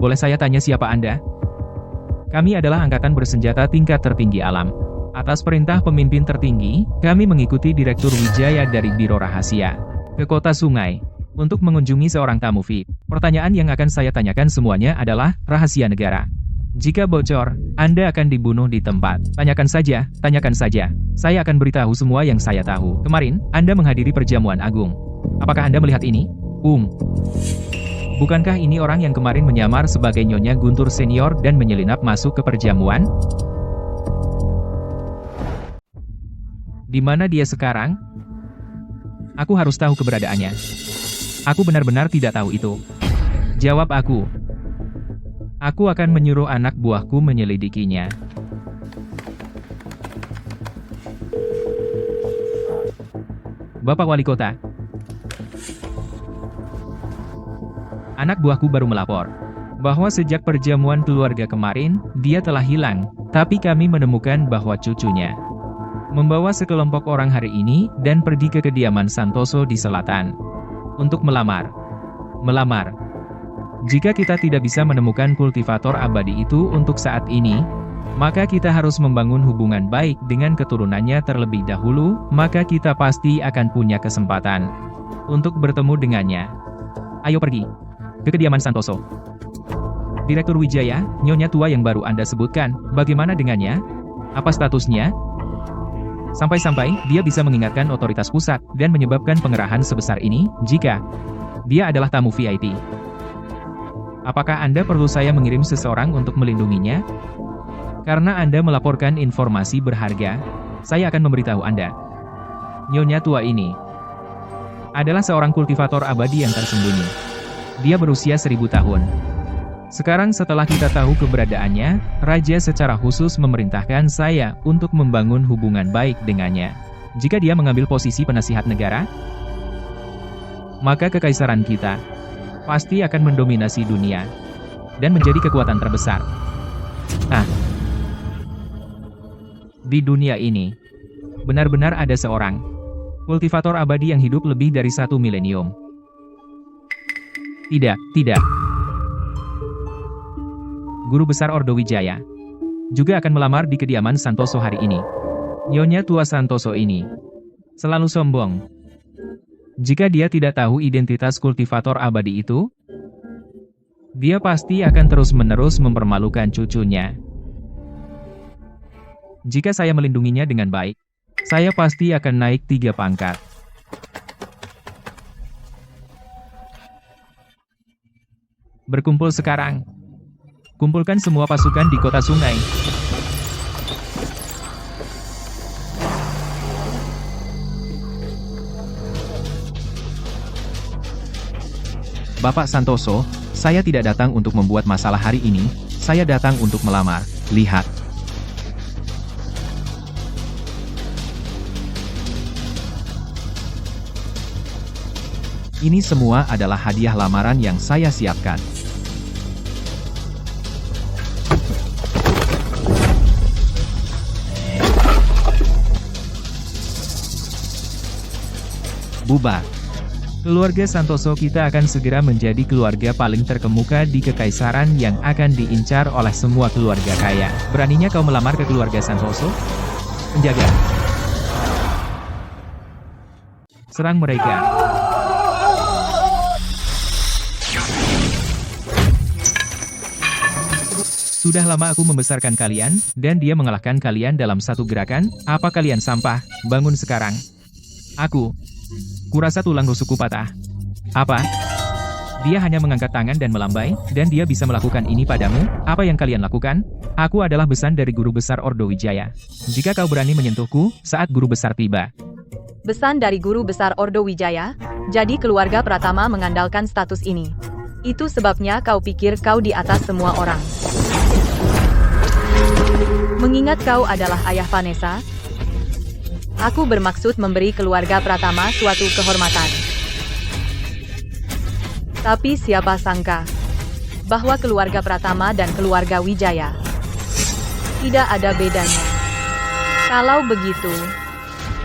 Boleh saya tanya siapa Anda? Kami adalah angkatan bersenjata tingkat tertinggi alam. Atas perintah pemimpin tertinggi, kami mengikuti Direktur Wijaya dari Biro Rahasia ke kota Sungai untuk mengunjungi seorang tamu VIP. Pertanyaan yang akan saya tanyakan semuanya adalah rahasia negara. Jika bocor, Anda akan dibunuh di tempat. Tanyakan saja, tanyakan saja. Saya akan beritahu semua yang saya tahu. Kemarin, Anda menghadiri perjamuan agung. Apakah Anda melihat ini? Bukankah ini orang yang kemarin menyamar sebagai Nyonya Guntur Senior dan menyelinap masuk ke perjamuan? Di mana dia sekarang? Aku harus tahu keberadaannya. Aku benar-benar tidak tahu itu. Jawab aku. Aku akan menyuruh anak buahku menyelidikinya. Bapak Wali Kota. Anak buahku baru melapor bahwa sejak perjamuan keluarga kemarin, dia telah hilang, tapi kami menemukan bahwa cucunya membawa sekelompok orang hari ini dan pergi ke kediaman Santoso di selatan untuk melamar. Jika kita tidak bisa menemukan kultivator abadi itu untuk saat ini, maka kita harus membangun hubungan baik dengan keturunannya terlebih dahulu, maka kita pasti akan punya kesempatan untuk bertemu dengannya. Ayo pergi ke kediaman Santoso. Direktur Wijaya, Nyonya tua yang baru Anda sebutkan, bagaimana dengannya? Apa statusnya? Sampai-sampai dia bisa mengingatkan otoritas pusat dan menyebabkan pengerahan sebesar ini, jika dia adalah tamu VIP. Apakah Anda perlu saya mengirim seseorang untuk melindunginya? Karena Anda melaporkan informasi berharga, saya akan memberitahu Anda. Nyonya tua ini adalah seorang kultivator abadi yang tersembunyi. Dia berusia 1000 tahun. Sekarang setelah kita tahu keberadaannya, Raja secara khusus memerintahkan saya untuk membangun hubungan baik dengannya. Jika dia mengambil posisi penasihat negara, maka kekaisaran kita pasti akan mendominasi dunia dan menjadi kekuatan terbesar. Di dunia ini, benar-benar ada seorang kultivator abadi yang hidup lebih dari 1 milenium. Tidak. Guru Besar Ordo Wijaya juga akan melamar di kediaman Santoso hari ini. Nyonya tua Santoso ini selalu sombong. Jika dia tidak tahu identitas kultivator abadi itu, dia pasti akan terus-menerus mempermalukan cucunya. Jika saya melindunginya dengan baik, saya pasti akan naik 3 pangkat. Berkumpul sekarang. Kumpulkan semua pasukan di kota Sungai. Bapak Santoso, saya tidak datang untuk membuat masalah hari ini, saya datang untuk melamar. Lihat. Ini semua adalah hadiah lamaran yang saya siapkan. Bubar. Keluarga Santoso kita akan segera menjadi keluarga paling terkemuka di kekaisaran yang akan diincar oleh semua keluarga kaya. Beraninya kau melamar ke keluarga Santoso? Penjaga, serang mereka. Sudah lama aku membesarkan kalian, dan dia mengalahkan kalian dalam satu gerakan. Apa kalian sampah? Bangun sekarang. Kurasa tulang rusukku patah. Apa? Dia hanya mengangkat tangan dan melambai, dan dia bisa melakukan ini padamu. Apa yang kalian lakukan? Aku adalah besan dari Guru Besar Ordo Wijaya. Jika kau berani menyentuhku, saat Guru Besar tiba. Besan dari Guru Besar Ordo Wijaya, jadi keluarga Pratama mengandalkan status ini. Itu sebabnya kau pikir kau di atas semua orang. Mengingat kau adalah ayah Vanessa, aku bermaksud memberi keluarga Pratama suatu kehormatan. Tapi siapa sangka bahwa keluarga Pratama dan keluarga Wijaya tidak ada bedanya. Kalau begitu,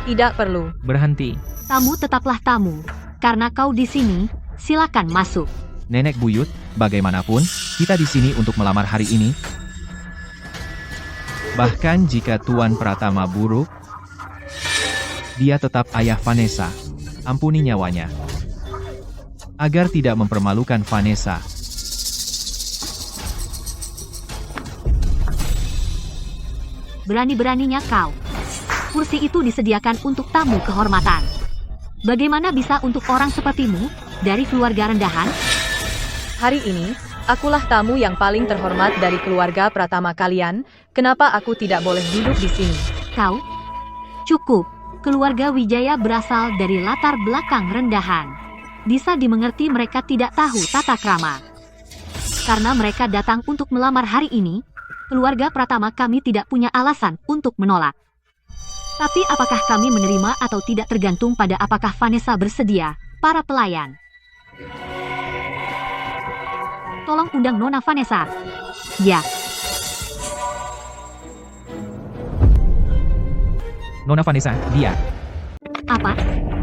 tidak perlu. Berhenti. Tamu tetaplah tamu. Karena kau di sini, silakan masuk. Nenek buyut, bagaimanapun, kita di sini untuk melamar hari ini. Bahkan jika Tuan Pratama buruk, dia tetap ayah Vanessa. Ampuni nyawanya. Agar tidak mempermalukan Vanessa. Berani-beraninya kau. Kursi itu disediakan untuk tamu kehormatan. Bagaimana bisa untuk orang sepertimu, dari keluarga rendahan? Hari ini, akulah tamu yang paling terhormat dari keluarga Pratama kalian. Kenapa aku tidak boleh duduk di sini? Kau? Cukup. Keluarga Wijaya berasal dari latar belakang rendahan. Bisa dimengerti mereka tidak tahu tata krama. Karena mereka datang untuk melamar hari ini, keluarga Pratama kami tidak punya alasan untuk menolak. Tapi apakah kami menerima atau tidak tergantung pada apakah Vanessa bersedia, para pelayan. Tolong undang Nona Vanessa. Ya. Nona Vanessa, dia. Apa?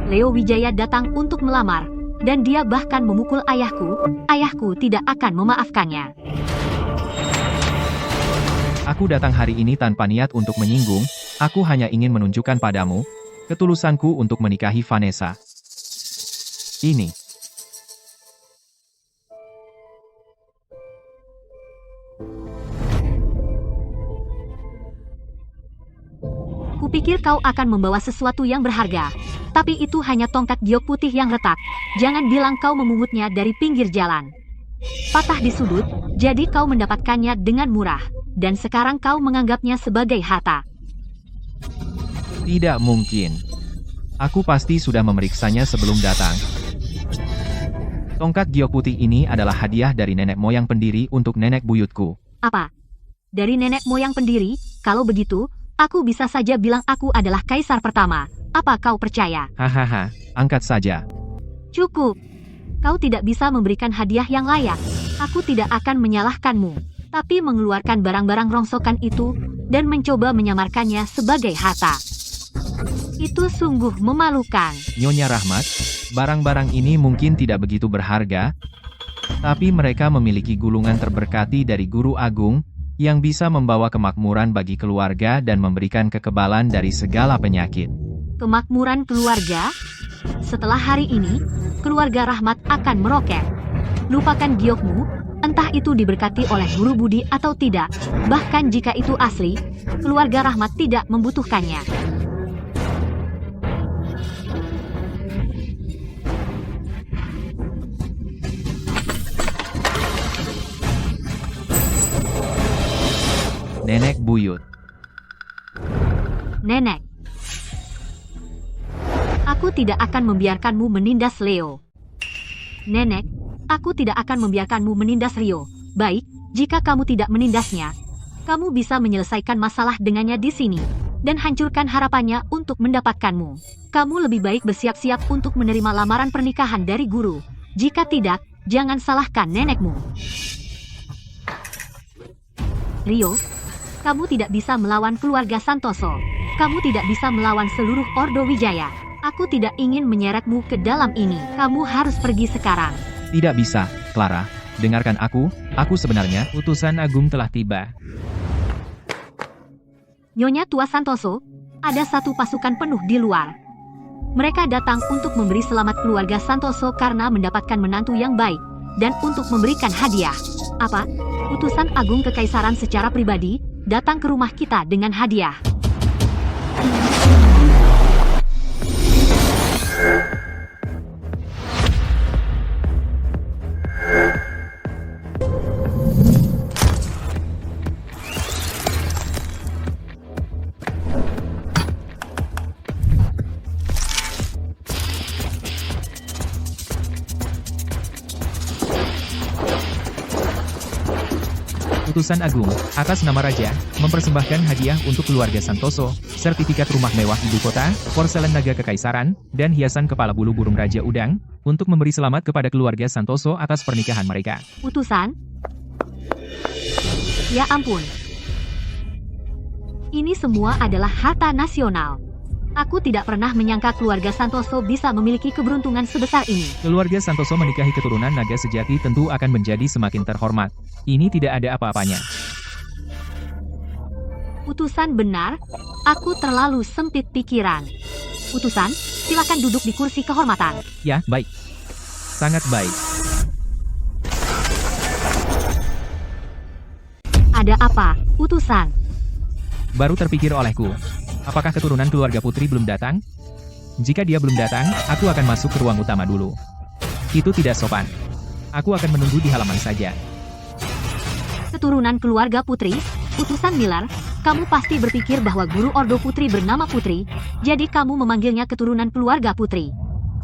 Leo Wijaya datang untuk melamar, dan dia bahkan memukul ayahku. Ayahku tidak akan memaafkannya. Aku datang hari ini tanpa niat untuk menyinggung, aku hanya ingin menunjukkan padamu, ketulusanku untuk menikahi Vanessa. Ini. Kupikir kau akan membawa sesuatu yang berharga. Tapi itu hanya tongkat giok putih yang retak. Jangan bilang kau memungutnya dari pinggir jalan. Patah di sudut, jadi kau mendapatkannya dengan murah. Dan sekarang kau menganggapnya sebagai harta. Tidak mungkin. Aku pasti sudah memeriksanya sebelum datang. Tongkat giok putih ini adalah hadiah dari nenek moyang pendiri untuk nenek buyutku. Apa? Dari nenek moyang pendiri? Kalau begitu, aku bisa saja bilang aku adalah kaisar pertama. Apa kau percaya? Hahaha, angkat saja. Cukup. Kau tidak bisa memberikan hadiah yang layak. Aku tidak akan menyalahkanmu. Tapi mengeluarkan barang-barang rongsokan itu, dan mencoba menyamarkannya sebagai harta. Itu sungguh memalukan. Nyonya Rahmat, barang-barang ini mungkin tidak begitu berharga, tapi mereka memiliki gulungan terberkati dari Guru Agung, yang bisa membawa kemakmuran bagi keluarga dan memberikan kekebalan dari segala penyakit. Kemakmuran keluarga? Setelah hari ini, keluarga Rahmat akan meroket. Lupakan giokmu, entah itu diberkati oleh guru budi atau tidak. Bahkan jika itu asli, keluarga Rahmat tidak membutuhkannya. Nenek buyut. Nenek. Aku tidak akan membiarkanmu menindas Leo. Nenek, aku tidak akan membiarkanmu menindas Rio. Baik, jika kamu tidak menindasnya, kamu bisa menyelesaikan masalah dengannya di sini, dan hancurkan harapannya untuk mendapatkanmu. Kamu lebih baik bersiap-siap untuk menerima lamaran pernikahan dari guru. Jika tidak, jangan salahkan nenekmu. Rio, kamu tidak bisa melawan keluarga Santoso. Kamu tidak bisa melawan seluruh Ordo Wijaya. Aku tidak ingin menyeretmu ke dalam ini. Kamu harus pergi sekarang. Tidak bisa, Clara. Dengarkan aku sebenarnya. Utusan agung telah tiba. Nyonya Tua Santoso, ada satu pasukan penuh di luar. Mereka datang untuk memberi selamat keluarga Santoso karena mendapatkan menantu yang baik, dan untuk memberikan hadiah. Apa? Utusan agung kekaisaran secara pribadi, datang ke rumah kita dengan hadiah. Utusan agung, atas nama raja, mempersembahkan hadiah untuk keluarga Santoso, sertifikat rumah mewah ibu kota, porselen naga kekaisaran, dan hiasan kepala bulu burung Raja Udang, untuk memberi selamat kepada keluarga Santoso atas pernikahan mereka. Utusan? Ya ampun. Ini semua adalah harta nasional. Aku tidak pernah menyangka keluarga Santoso bisa memiliki keberuntungan sebesar ini. Keluarga Santoso menikahi keturunan naga sejati tentu akan menjadi semakin terhormat. Ini tidak ada apa-apanya. Utusan benar, aku terlalu sempit pikiran. Utusan, silakan duduk di kursi kehormatan. Ya, baik. Sangat baik. Ada apa, utusan? Baru terpikir olehku. Apakah keturunan keluarga putri belum datang? Jika dia belum datang, aku akan masuk ke ruang utama dulu. Itu tidak sopan. Aku akan menunggu di halaman saja. Keturunan keluarga putri, utusan Miller, kamu pasti berpikir bahwa guru Ordo Putri bernama Putri, jadi kamu memanggilnya keturunan keluarga putri.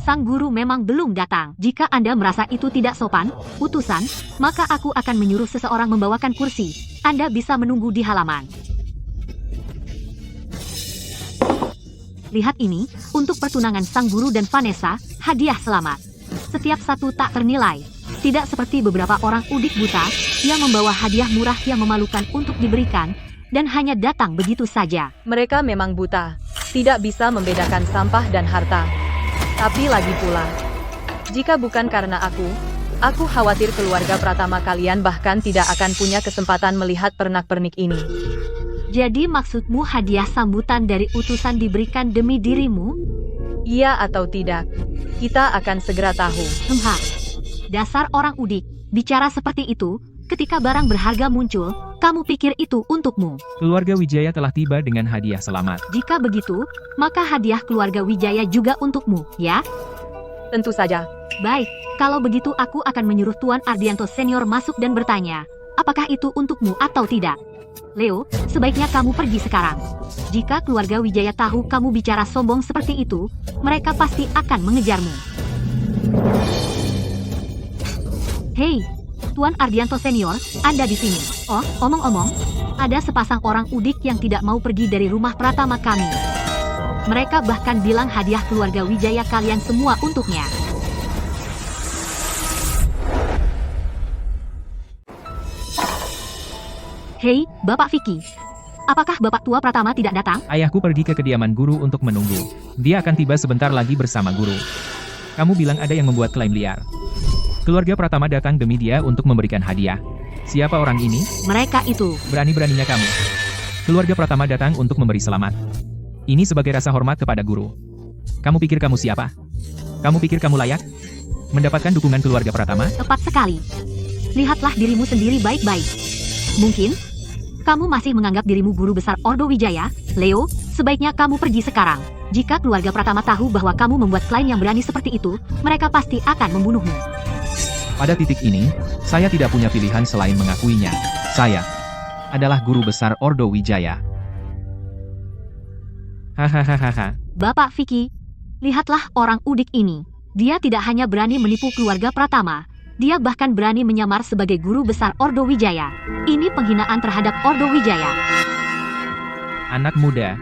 Sang guru memang belum datang. Jika Anda merasa itu tidak sopan, utusan, maka aku akan menyuruh seseorang membawakan kursi. Anda bisa menunggu di halaman. Lihat ini, untuk pertunangan sang guru dan Vanessa, hadiah selamat. Setiap satu tak ternilai. Tidak seperti beberapa orang udik buta, yang membawa hadiah murah yang memalukan untuk diberikan, dan hanya datang begitu saja. Mereka memang buta, tidak bisa membedakan sampah dan harta. Tapi lagi pula, jika bukan karena aku khawatir keluarga Pratama kalian bahkan tidak akan punya kesempatan melihat pernak-pernik ini. Jadi maksudmu hadiah sambutan dari utusan diberikan demi dirimu? Iya atau tidak? Kita akan segera tahu. Dasar orang udik, bicara seperti itu, ketika barang berharga muncul, kamu pikir itu untukmu. Keluarga Wijaya telah tiba dengan hadiah selamat. Jika begitu, maka hadiah keluarga Wijaya juga untukmu, ya? Tentu saja. Baik, kalau begitu aku akan menyuruh Tuan Ardianto Senior masuk dan bertanya, apakah itu untukmu atau tidak? Leo, sebaiknya kamu pergi sekarang. Jika keluarga Wijaya tahu kamu bicara sombong seperti itu, mereka pasti akan mengejarmu. Hei, Tuan Ardianto Senior, Anda di sini. Oh, omong-omong, ada sepasang orang udik yang tidak mau pergi dari rumah Pratama kami. Mereka bahkan bilang hadiah keluarga Wijaya kalian semua untuknya. Hei, Bapak Vicky. Apakah Bapak Tua Pratama tidak datang? Ayahku pergi ke kediaman guru untuk menunggu. Dia akan tiba sebentar lagi bersama guru. Kamu bilang ada yang membuat klaim liar. Keluarga Pratama datang demi dia untuk memberikan hadiah. Siapa orang ini? Mereka itu. Berani-beraninya kamu. Keluarga Pratama datang untuk memberi selamat. Ini sebagai rasa hormat kepada guru. Kamu pikir kamu siapa? Kamu pikir kamu layak mendapatkan dukungan keluarga Pratama? Tepat sekali. Lihatlah dirimu sendiri baik-baik. Mungkin kamu masih menganggap dirimu guru besar Ordo Wijaya. Leo, sebaiknya kamu pergi sekarang. Jika keluarga Pratama tahu bahwa kamu membuat klaim yang berani seperti itu, mereka pasti akan membunuhmu. Pada titik ini, saya tidak punya pilihan selain mengakuinya. Saya adalah guru besar Ordo Wijaya. Hahaha. Bapak Vicky, lihatlah orang udik ini. Dia tidak hanya berani menipu keluarga Pratama, dia bahkan berani menyamar sebagai guru besar Ordo Wijaya. Ini penghinaan terhadap Ordo Wijaya. Anak muda.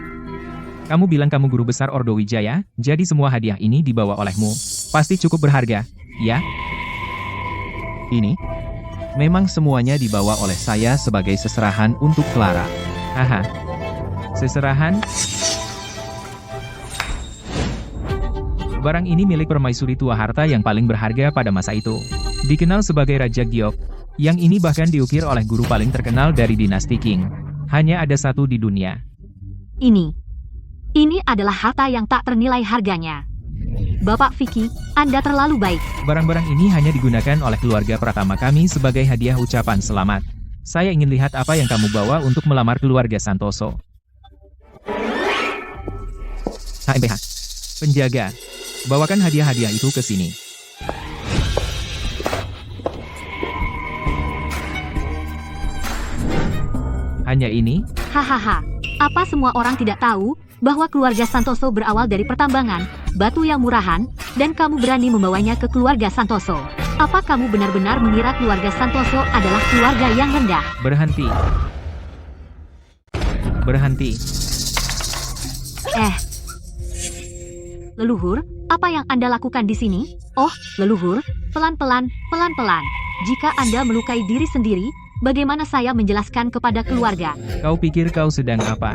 Kamu bilang kamu guru besar Ordo Wijaya, jadi semua hadiah ini dibawa olehmu. Pasti cukup berharga, ya? Ini memang semuanya dibawa oleh saya sebagai seserahan untuk Clara. Haha. Seserahan? Barang ini milik permaisuri tua harta yang paling berharga pada masa itu. Dikenal sebagai Raja Giok. Yang ini bahkan diukir oleh guru paling terkenal dari dinasti Qing. Hanya ada satu di dunia. Ini adalah harta yang tak ternilai harganya. Bapak Vicky, Anda terlalu baik. Barang-barang ini hanya digunakan oleh keluarga pertama kami sebagai hadiah ucapan selamat. Saya ingin lihat apa yang kamu bawa untuk melamar keluarga Santoso. HMPH. Penjaga. Bawakan hadiah-hadiah itu ke sini. Hanya ini? Hahaha. Apa semua orang tidak tahu bahwa keluarga Santoso berawal dari pertambangan, batu yang murahan, dan kamu berani membawanya ke keluarga Santoso? Apa kamu benar-benar mengira keluarga Santoso adalah keluarga yang rendah? Berhenti. Berhenti. Leluhur, apa yang Anda lakukan di sini? Oh, leluhur, pelan-pelan, pelan-pelan. Jika Anda melukai diri sendiri, bagaimana saya menjelaskan kepada keluarga? Kau pikir kau sedang apa?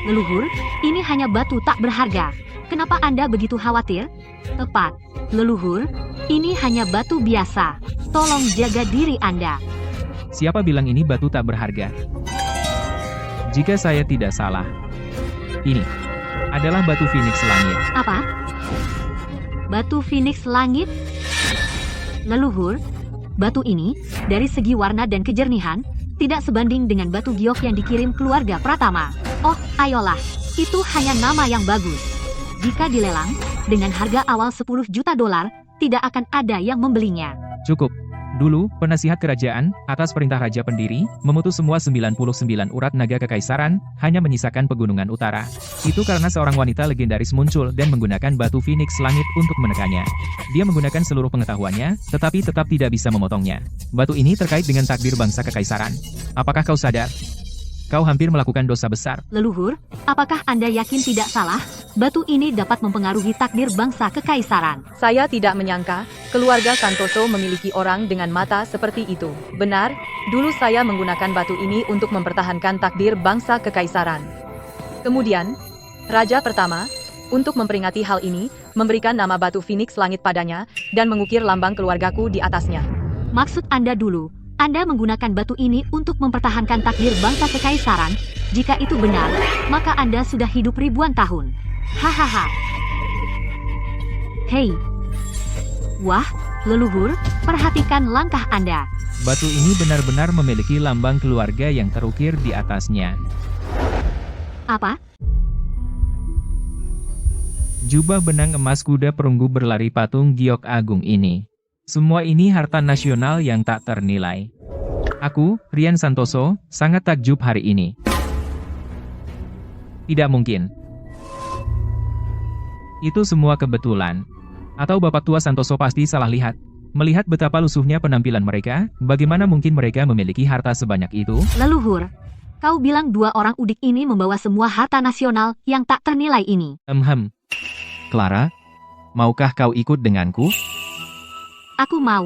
Leluhur, ini hanya batu tak berharga. Kenapa Anda begitu khawatir? Tepat, leluhur, ini hanya batu biasa. Tolong jaga diri Anda. Siapa bilang ini batu tak berharga? Jika saya tidak salah, ini adalah batu Phoenix Langit. Apa? Batu Phoenix Langit? Leluhur, batu ini, dari segi warna dan kejernihan, tidak sebanding dengan batu giok yang dikirim keluarga Pratama. Oh, ayolah, itu hanya nama yang bagus. Jika dilelang, dengan harga awal 10 juta dolar, tidak akan ada yang membelinya. Cukup. Dulu, penasihat kerajaan, atas perintah Raja Pendiri, memutus semua 99 urat naga kekaisaran, hanya menyisakan pegunungan utara. Itu karena seorang wanita legendaris muncul dan menggunakan batu Phoenix Langit untuk menekannya. Dia menggunakan seluruh pengetahuannya, tetapi tetap tidak bisa memotongnya. Batu ini terkait dengan takdir bangsa kekaisaran. Apakah kau sadar? Kau hampir melakukan dosa besar. Leluhur, apakah Anda yakin tidak salah? Batu ini dapat mempengaruhi takdir bangsa kekaisaran. Saya tidak menyangka keluarga Santoso memiliki orang dengan mata seperti itu. Benar, dulu saya menggunakan batu ini untuk mempertahankan takdir bangsa kekaisaran. Kemudian, Raja pertama, untuk memperingati hal ini, memberikan nama batu Phoenix Langit padanya, dan mengukir lambang keluargaku di atasnya. Maksud Anda dulu, Anda menggunakan batu ini untuk mempertahankan takdir bangsa kekaisaran. Jika itu benar, maka Anda sudah hidup ribuan tahun. Hahaha. Hei. Wah, leluhur, perhatikan langkah Anda. Batu ini benar-benar memiliki lambang keluarga yang terukir di atasnya. Apa? Jubah benang emas kuda perunggu berlari patung giok agung ini. Semua ini harta nasional yang tak ternilai. Aku, Rian Santoso, sangat takjub hari ini. Tidak mungkin. Itu semua kebetulan. Atau Bapak Tua Santoso pasti salah lihat. Melihat betapa lusuhnya penampilan mereka, bagaimana mungkin mereka memiliki harta sebanyak itu? Leluhur, kau bilang dua orang udik ini membawa semua harta nasional yang tak ternilai ini. Clara, maukah kau ikut denganku? Aku mau.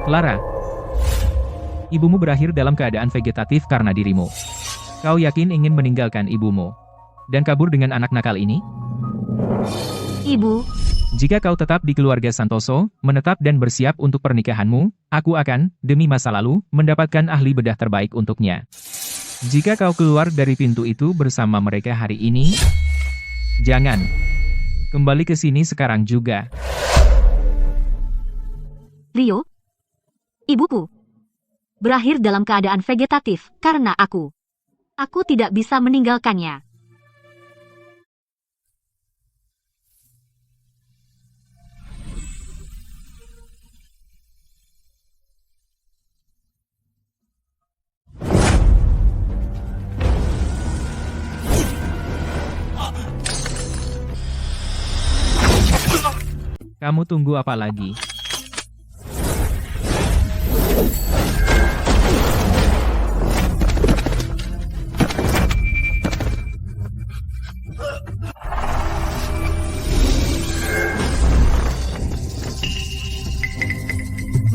Clara, ibumu berakhir dalam keadaan vegetatif karena dirimu. Kau yakin ingin meninggalkan ibumu dan kabur dengan anak nakal ini? Ibu, jika kau tetap di keluarga Santoso, menetap dan bersiap untuk pernikahanmu, aku akan, demi masa lalu, mendapatkan ahli bedah terbaik untuknya. Jika kau keluar dari pintu itu bersama mereka hari ini, jangan kembali ke sini sekarang juga. Rio, ibuku, berakhir dalam keadaan vegetatif karena aku. Aku tidak bisa meninggalkannya. Kamu tunggu apa lagi?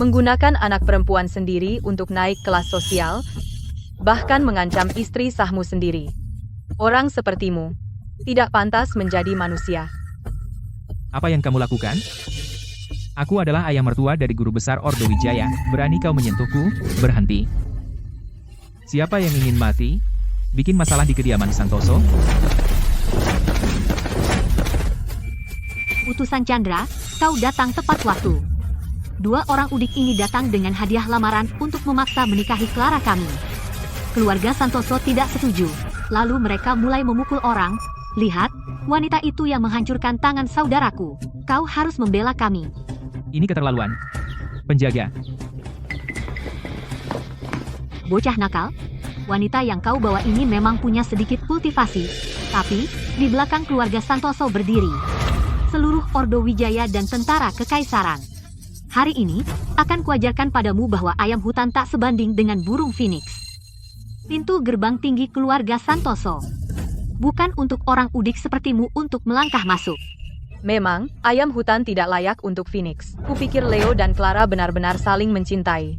Menggunakan anak perempuan sendiri untuk naik kelas sosial, bahkan mengancam istri sahmu sendiri. Orang sepertimu, Tidak pantas menjadi manusia. Apa yang kamu lakukan? Aku adalah ayah mertua dari guru besar Ordo Wijaya. Berani kau menyentuhku? Berhenti. Siapa yang ingin mati? Bikin masalah di kediaman Santoso? Utusan Chandra, kau datang tepat waktu. Dua orang udik ini datang dengan hadiah lamaran untuk memaksa menikahi Clara kami. Keluarga Santoso tidak setuju. Lalu mereka mulai memukul orang. Lihat, wanita itu yang menghancurkan tangan saudaraku. Kau harus membela kami. Ini keterlaluan. Penjaga. Bocah nakal, wanita yang kau bawa ini memang punya sedikit kultivasi. Tapi, di belakang keluarga Santoso berdiri seluruh Ordo Wijaya dan tentara kekaisaran. Hari ini, akan kuajarkan padamu bahwa ayam hutan tak sebanding dengan burung phoenix. Pintu gerbang tinggi keluarga Santoso. Bukan untuk orang udik sepertimu untuk melangkah masuk. Memang, ayam hutan tidak layak untuk Phoenix. Kupikir Leo dan Clara benar-benar saling mencintai.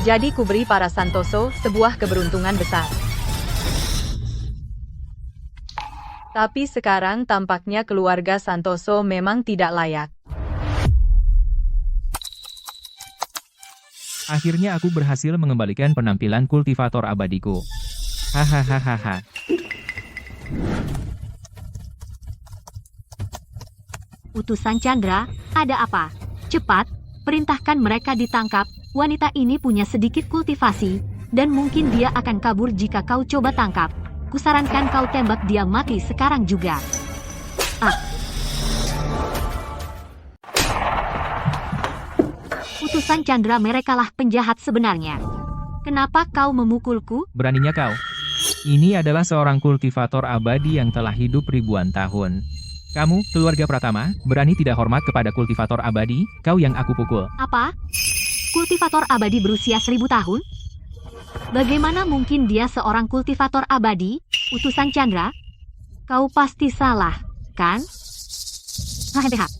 Jadi kuberi para Santoso sebuah keberuntungan besar. Tapi sekarang tampaknya keluarga Santoso memang tidak layak. Akhirnya aku berhasil mengembalikan penampilan kultivator abadiku. Hahaha. Utusan Chandra, ada apa? Cepat, perintahkan mereka ditangkap. Wanita ini punya sedikit kultivasi, dan mungkin dia akan kabur jika kau coba tangkap. Kusarankan kau tembak dia mati sekarang juga. Utusan Chandra, merekalah penjahat sebenarnya. Kenapa kau memukulku? Beraninya kau. Ini adalah seorang kultivator abadi yang telah hidup ribuan tahun. Kamu, keluarga Pratama, berani tidak hormat kepada kultivator abadi, kau yang aku pukul. Apa? Kultivator abadi berusia 1000 tahun? Bagaimana mungkin dia seorang kultivator abadi? Utusan Chandra? Kau pasti salah, kan? Hahaha.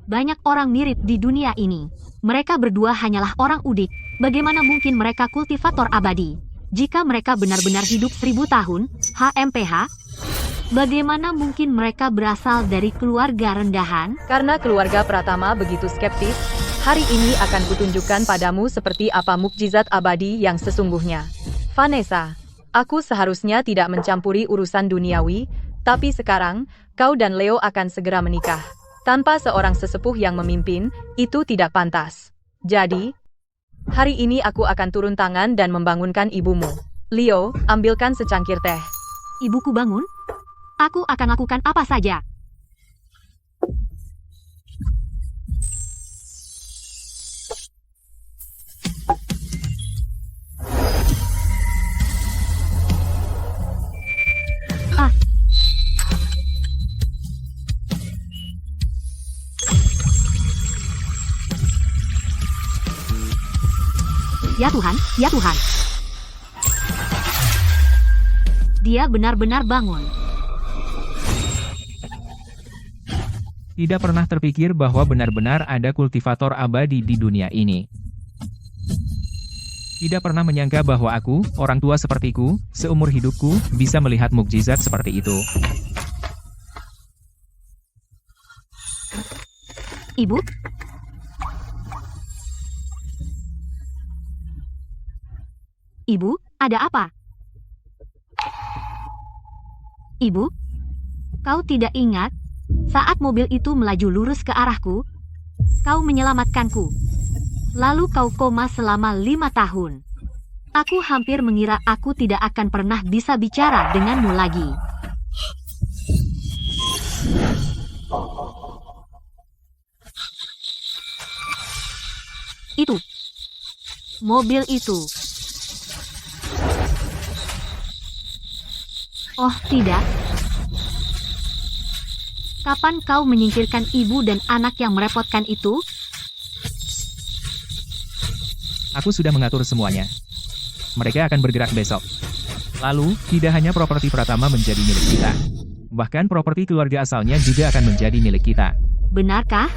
Banyak orang mirip di dunia ini. Mereka berdua hanyalah orang udik. Bagaimana mungkin mereka kultivator abadi? Jika mereka benar-benar hidup 1000 tahun, HMPH, bagaimana mungkin mereka berasal dari keluarga rendahan? Karena keluarga Pratama begitu skeptis, hari ini akan kutunjukkan padamu seperti apa mukjizat abadi yang sesungguhnya. Vanessa, aku seharusnya tidak mencampuri urusan duniawi, tapi sekarang, kau dan Leo akan segera menikah. Tanpa seorang sesepuh yang memimpin, itu tidak pantas. Jadi, hari ini aku akan turun tangan dan membangunkan ibumu. Leo, ambilkan secangkir teh. Ibuku bangun? Aku akan lakukan apa saja. Ya Tuhan, ya Tuhan. Dia benar-benar bangun. Tidak pernah terpikir bahwa benar-benar ada kultivator abadi di dunia ini. Tidak pernah menyangka bahwa aku, orang tua sepertiku, seumur hidupku, bisa melihat mukjizat seperti itu. Ibu? Ibu, ada apa? Ibu? Kau tidak ingat? Saat mobil itu melaju lurus ke arahku, kau menyelamatkanku. Lalu kau koma selama 5 tahun. Aku hampir mengira aku tidak akan pernah bisa bicara denganmu lagi. Itu. Mobil itu. Oh, tidak. Kapan kau menyingkirkan ibu dan anak yang merepotkan itu? Aku sudah mengatur semuanya. Mereka akan bergerak besok. Lalu, tidak hanya properti Pratama menjadi milik kita. Bahkan properti keluarga asalnya juga akan menjadi milik kita. Benarkah?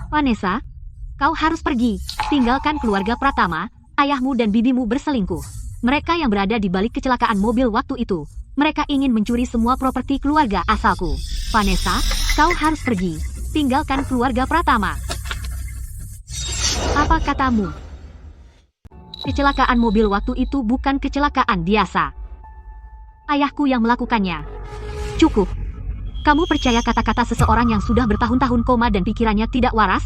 Vanessa, kau harus pergi. Tinggalkan keluarga Pratama, ayahmu dan bibimu berselingkuh. Mereka yang berada di balik kecelakaan mobil waktu itu. Mereka ingin mencuri semua properti keluarga asalku. Vanessa, kau harus pergi. Tinggalkan keluarga Pratama. Apa katamu? Kecelakaan mobil waktu itu bukan kecelakaan biasa. Ayahku yang melakukannya. Cukup. Kamu percaya kata-kata seseorang yang sudah bertahun-tahun koma dan pikirannya tidak waras?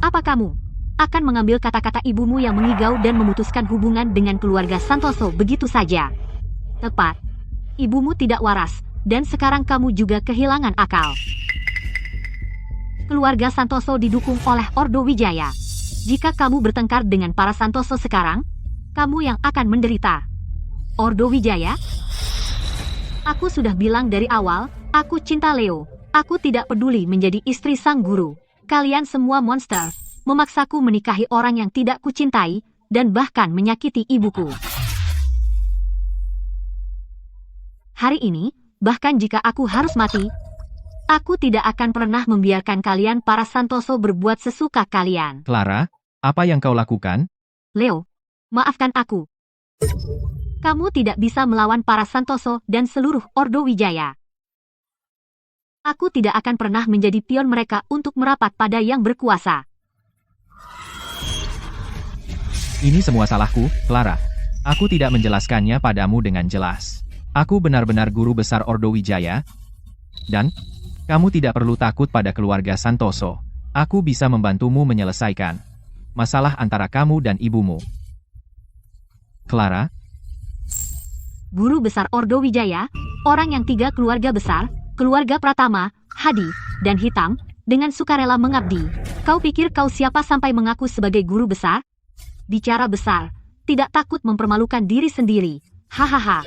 Apa kamu akan mengambil kata-kata ibumu yang mengigau dan memutuskan hubungan dengan keluarga Santoso begitu saja? Tepat. Ibumu tidak waras, dan sekarang kamu juga kehilangan akal. Keluarga Santoso didukung oleh Ordo Wijaya. Jika kamu bertengkar dengan para Santoso sekarang, kamu yang akan menderita. Ordo Wijaya? Aku sudah bilang dari awal, aku cinta Leo. Aku tidak peduli menjadi istri sang guru. Kalian semua monster, memaksaku menikahi orang yang tidak kucintai, dan bahkan menyakiti ibuku. Hari ini, bahkan jika aku harus mati, aku tidak akan pernah membiarkan kalian para Santoso berbuat sesuka kalian. Clara, apa yang kau lakukan? Leo, maafkan aku. Kamu tidak bisa melawan para Santoso dan seluruh Ordo Wijaya. Aku tidak akan pernah menjadi pion mereka untuk merapat pada yang berkuasa. Ini semua salahku, Clara. Aku tidak menjelaskannya padamu dengan jelas. Aku benar-benar guru besar Ordo Wijaya. Dan, kamu tidak perlu takut pada keluarga Santoso. Aku bisa membantumu menyelesaikan masalah antara kamu dan ibumu. Clara? Guru besar Ordo Wijaya, orang yang 3 keluarga besar, keluarga Pratama, Hadi, dan Hitam, dengan sukarela mengabdi. Kau pikir kau siapa sampai mengaku sebagai guru besar? Bicara besar, tidak takut mempermalukan diri sendiri. Hahaha.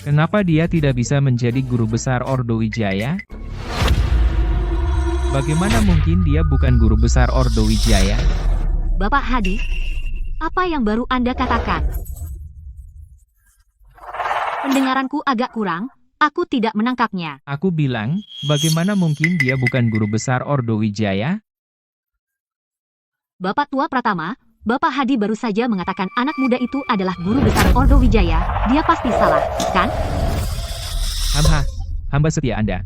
Kenapa dia tidak bisa menjadi guru besar Ordo Wijaya? Bagaimana mungkin dia bukan guru besar Ordo Wijaya? Bapak Hadi, apa yang baru Anda katakan? Pendengaranku agak kurang, aku tidak menangkapnya. Aku bilang, bagaimana mungkin dia bukan guru besar Ordo Wijaya? Bapak tua Pratama, Bapak Hadi baru saja mengatakan anak muda itu adalah guru besar Ordo Wijaya. Dia pasti salah, kan? Hamba setia Anda.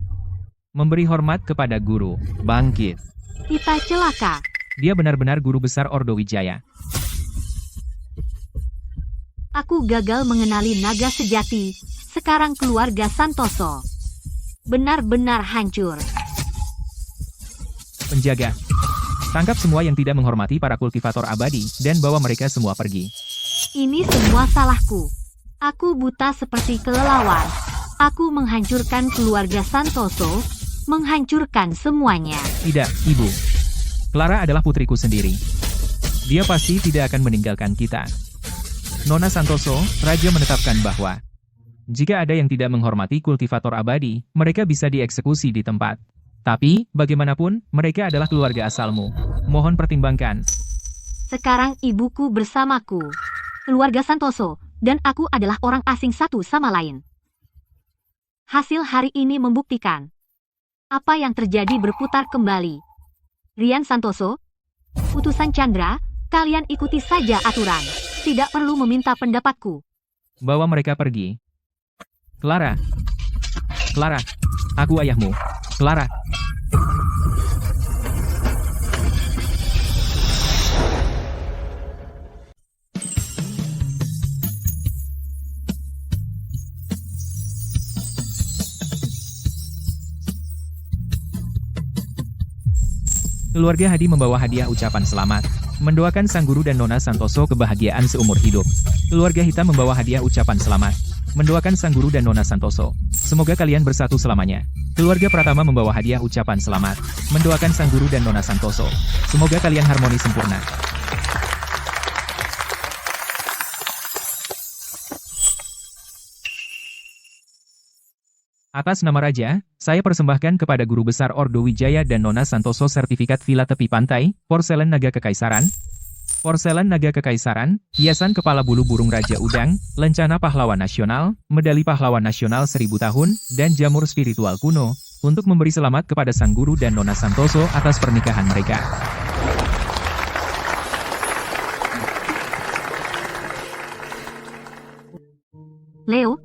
Memberi hormat kepada guru. Bangkit. Kita celaka. Dia benar-benar guru besar Ordo Wijaya. Aku gagal mengenali naga sejati. Sekarang keluarga Santoso benar-benar hancur. Penjaga, tangkap semua yang tidak menghormati para kultivator abadi, dan bawa mereka semua pergi. Ini semua salahku. Aku buta seperti kelelawar. Aku menghancurkan keluarga Santoso, menghancurkan semuanya. Tidak, Ibu. Clara adalah putriku sendiri. Dia pasti tidak akan meninggalkan kita. Nona Santoso, Raja menetapkan bahwa jika ada yang tidak menghormati kultivator abadi, mereka bisa dieksekusi di tempat. Tapi, bagaimanapun, mereka adalah keluarga asalmu. Mohon pertimbangkan. Sekarang ibuku bersamaku. Keluarga Santoso, dan aku adalah orang asing satu sama lain. Hasil hari ini membuktikan apa yang terjadi berputar kembali. Rian Santoso, utusan Chandra, kalian ikuti saja aturan. Tidak perlu meminta pendapatku. Bawa mereka pergi. Clara. Clara. Aku ayahmu. Clara. Keluarga Hadi membawa hadiah ucapan selamat, mendoakan sang guru dan Nona Santoso kebahagiaan seumur hidup. Keluarga Hitam membawa hadiah ucapan selamat, mendoakan sang guru dan Nona Santoso. Semoga kalian bersatu selamanya. Keluarga Pratama membawa hadiah ucapan selamat, mendoakan sang guru dan Nona Santoso. Semoga kalian harmoni sempurna. Atas nama Raja, saya persembahkan kepada Guru Besar Ordo Wijaya dan Nona Santoso sertifikat Villa Tepi Pantai, Porselen Naga Kekaisaran, hiasan kepala bulu burung Raja Udang, lencana pahlawan nasional, medali pahlawan nasional 1000 tahun, dan jamur spiritual kuno, untuk memberi selamat kepada sang guru dan Nona Santoso atas pernikahan mereka. Leo,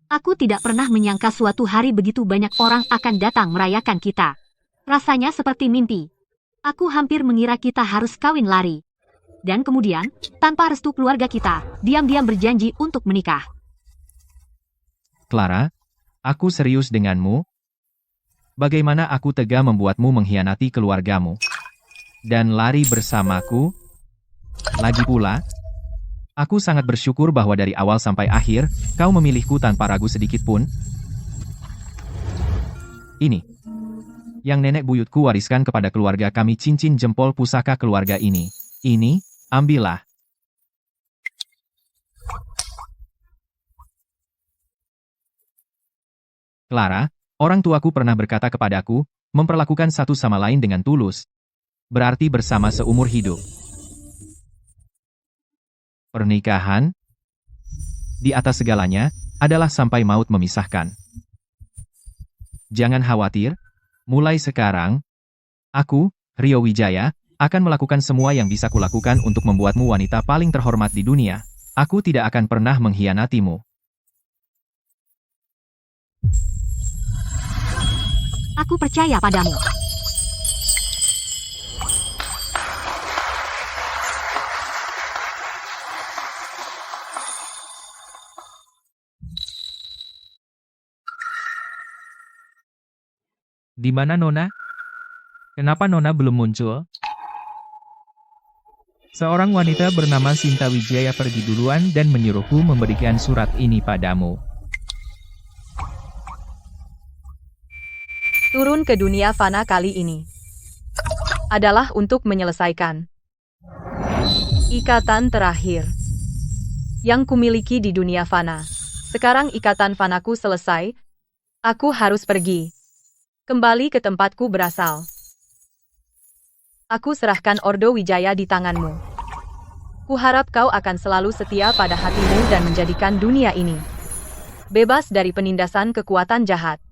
aku tidak pernah menyangka suatu hari begitu banyak orang akan datang merayakan kita. Rasanya seperti mimpi. Aku hampir mengira kita harus kawin lari. Dan kemudian, tanpa restu keluarga kita, diam-diam berjanji untuk menikah. Clara, aku serius denganmu. Bagaimana aku tega membuatmu mengkhianati keluargamu dan lari bersamaku? Lagi pula, aku sangat bersyukur bahwa dari awal sampai akhir, kau memilihku tanpa ragu sedikit pun. Ini yang nenek buyutku wariskan kepada keluarga kami, cincin jempol pusaka keluarga ini. Ini, ambillah. Clara, orang tuaku pernah berkata kepadaku, memperlakukan satu sama lain dengan tulus, berarti bersama seumur hidup. Pernikahan, di atas segalanya, adalah sampai maut memisahkan. Jangan khawatir, mulai sekarang, aku, Rio Wijaya, akan melakukan semua yang bisa kulakukan untuk membuatmu wanita paling terhormat di dunia. Aku tidak akan pernah mengkhianatimu. Aku percaya padamu. Di mana Nona? Kenapa Nona belum muncul? Seorang wanita bernama Sinta Wijaya pergi duluan dan menyuruhku memberikan surat ini padamu. Turun ke dunia fana kali ini adalah untuk menyelesaikan ikatan terakhir yang kumiliki di dunia fana. Sekarang ikatan fanaku selesai, aku harus pergi kembali ke tempatku berasal. Aku serahkan Ordo Wijaya di tanganmu. Kuharap kau akan selalu setia pada hatimu dan menjadikan dunia ini bebas dari penindasan kekuatan jahat.